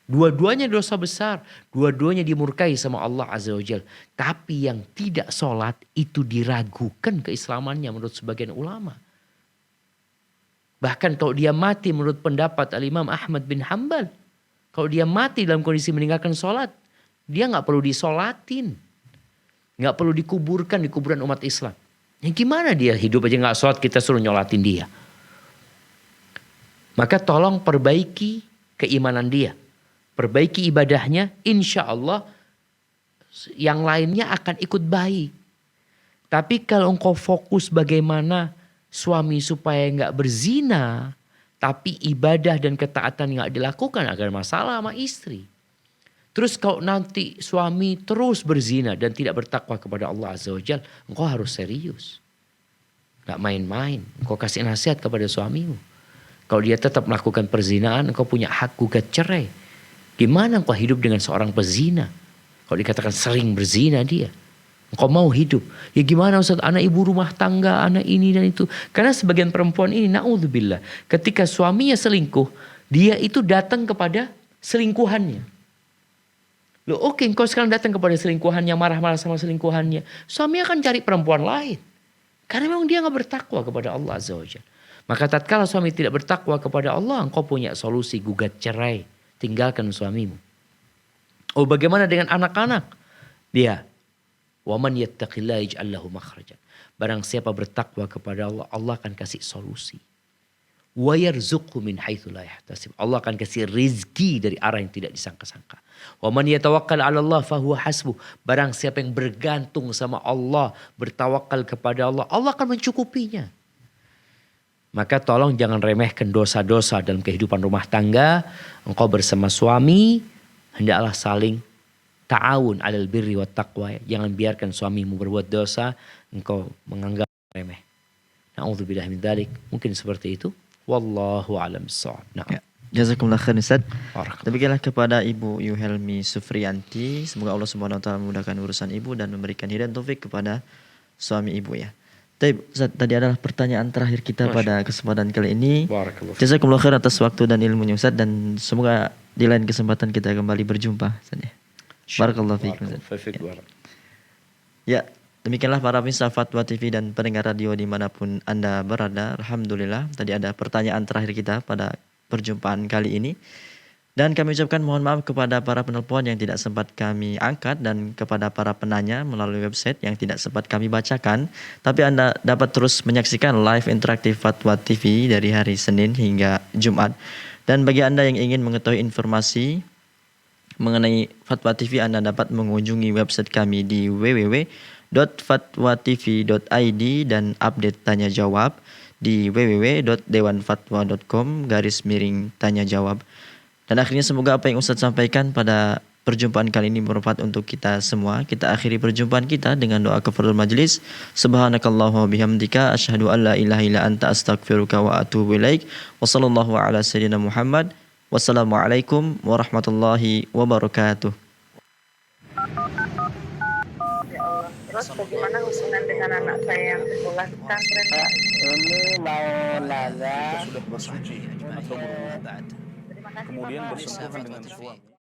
Dua-duanya dosa besar. Dua-duanya dimurkai sama Allah Azza wa Jal. Tapi yang tidak sholat itu diragukan keislamannya menurut sebagian ulama. Bahkan kalau dia mati menurut pendapat Al-Imam Ahmad bin Hanbal. Kalau dia mati dalam kondisi meninggalkan sholat, dia gak perlu disolatin. Gak perlu dikuburkan di kuburan umat Islam. Ya gimana dia hidup aja gak sholat, kita suruh nyolatin dia. Maka tolong perbaiki keimanan dia. Perbaiki ibadahnya, insya Allah yang lainnya akan ikut baik. Tapi kalau engkau fokus bagaimana suami supaya gak berzina, tapi ibadah dan ketaatan gak dilakukan, agar masalah sama istri. Terus kalau nanti suami terus berzina dan tidak bertakwa kepada Allah Azza wa Jal, engkau harus serius. Gak main-main. Engkau kasih nasihat kepada suamimu. Kalau dia tetap melakukan perzinaan, engkau punya hak gugat cerai. Gimana engkau hidup dengan seorang pezina? Kalau dikatakan sering berzina dia. Engkau mau hidup. Ya gimana Ustaz, anak ibu rumah tangga, anak ini dan itu. Karena sebagian perempuan ini, na'udzubillah, ketika suaminya selingkuh, dia itu datang kepada selingkuhannya. Loh oke, engkau sekarang datang kepada selingkuhannya, marah-marah sama selingkuhannya. Suami akan cari perempuan lain. Karena memang dia gak bertakwa kepada Allah Azza wa Jalla. Maka tatkala suami tidak bertakwa kepada Allah, engkau punya solusi gugat cerai. Tinggalkan suamimu. Oh bagaimana dengan anak-anak? Dia. وَمَنْ يَتَّقِ اللَّهَ يَجْعَلْ لَهُ مَخْرَجًا. Barang siapa bertakwa kepada Allah, Allah akan kasih solusi. وَيَرْزُقْهُ مِنْ حَيْثُ لَا يَحْتَسِبُ. Allah akan kasih rizki dari arah yang tidak disangka-sangka. وَمَنْ يَتَوَكَّلْ عَلَى اللَّهِ فَهُوَ حَسْبُهُ. Barang siapa yang bergantung sama Allah, bertawakal kepada Allah, Allah akan mencukupinya. Maka tolong jangan remehkan dosa-dosa dalam kehidupan rumah tangga. Engkau bersama suami, hendaklah saling ta'awun 'alal birri wat taqwa. Jangan biarkan suamimu berbuat dosa, engkau menganggap remeh. Na'udzubillah min dzalik. Mungkin seperti itu. Wallahu a'lam bissawab. Nah. Ya. Jazakumullah khair Ustaz. Barakallah. Demikianlah kepada Ibu Yuhelmi Sufrianti. Semoga Allah Subhanahu wa taala memudahkan urusan ibu dan memberikan hidayah taufik kepada suami ibu ya. Tapi Ustaz, tadi adalah pertanyaan terakhir kita pada kesempatan kali ini. Barakallah. Jazakumullah khair atas waktu dan ilmunya Ustaz, dan semoga di lain kesempatan kita kembali berjumpa Ustaz ya. Barakallahu fiikum Ustaz. Ya, demikianlah para pemirsa Fatwa TV dan pendengar radio dimanapun Anda berada. Alhamdulillah, tadi ada pertanyaan terakhir kita pada perjumpaan kali ini. Dan kami ucapkan mohon maaf kepada para penelpon yang tidak sempat kami angkat dan kepada para penanya melalui website yang tidak sempat kami bacakan. Tapi Anda dapat terus menyaksikan live interaktif Fatwa TV dari hari Senin hingga Jumat. Dan bagi Anda yang ingin mengetahui informasi mengenai Fatwa TV, Anda dapat mengunjungi website kami di www.fatwatv.id dan update tanya jawab di www.dewanfatwa.com/tanya jawab. Dan akhirnya semoga apa yang Ustaz sampaikan pada perjumpaan kali ini bermanfaat untuk kita semua. Kita akhiri perjumpaan kita dengan doa kafaratul majlis. Subhanakallahumma bihamdika asyhadu an la ilaha illa anta astaghfiruka wa atubu ilaik. Wassallallahu ala sayyidina Muhammad. Wassalamualaikum warahmatullahi wabarakatuh. Terus bagaimana hubungan dengan anak saya yang sekolah di pesantren? Ini mau nanya Sudah bersuci atau berwudu. Terima kasih Kemudian Bapak. bersentuhan dengan suami.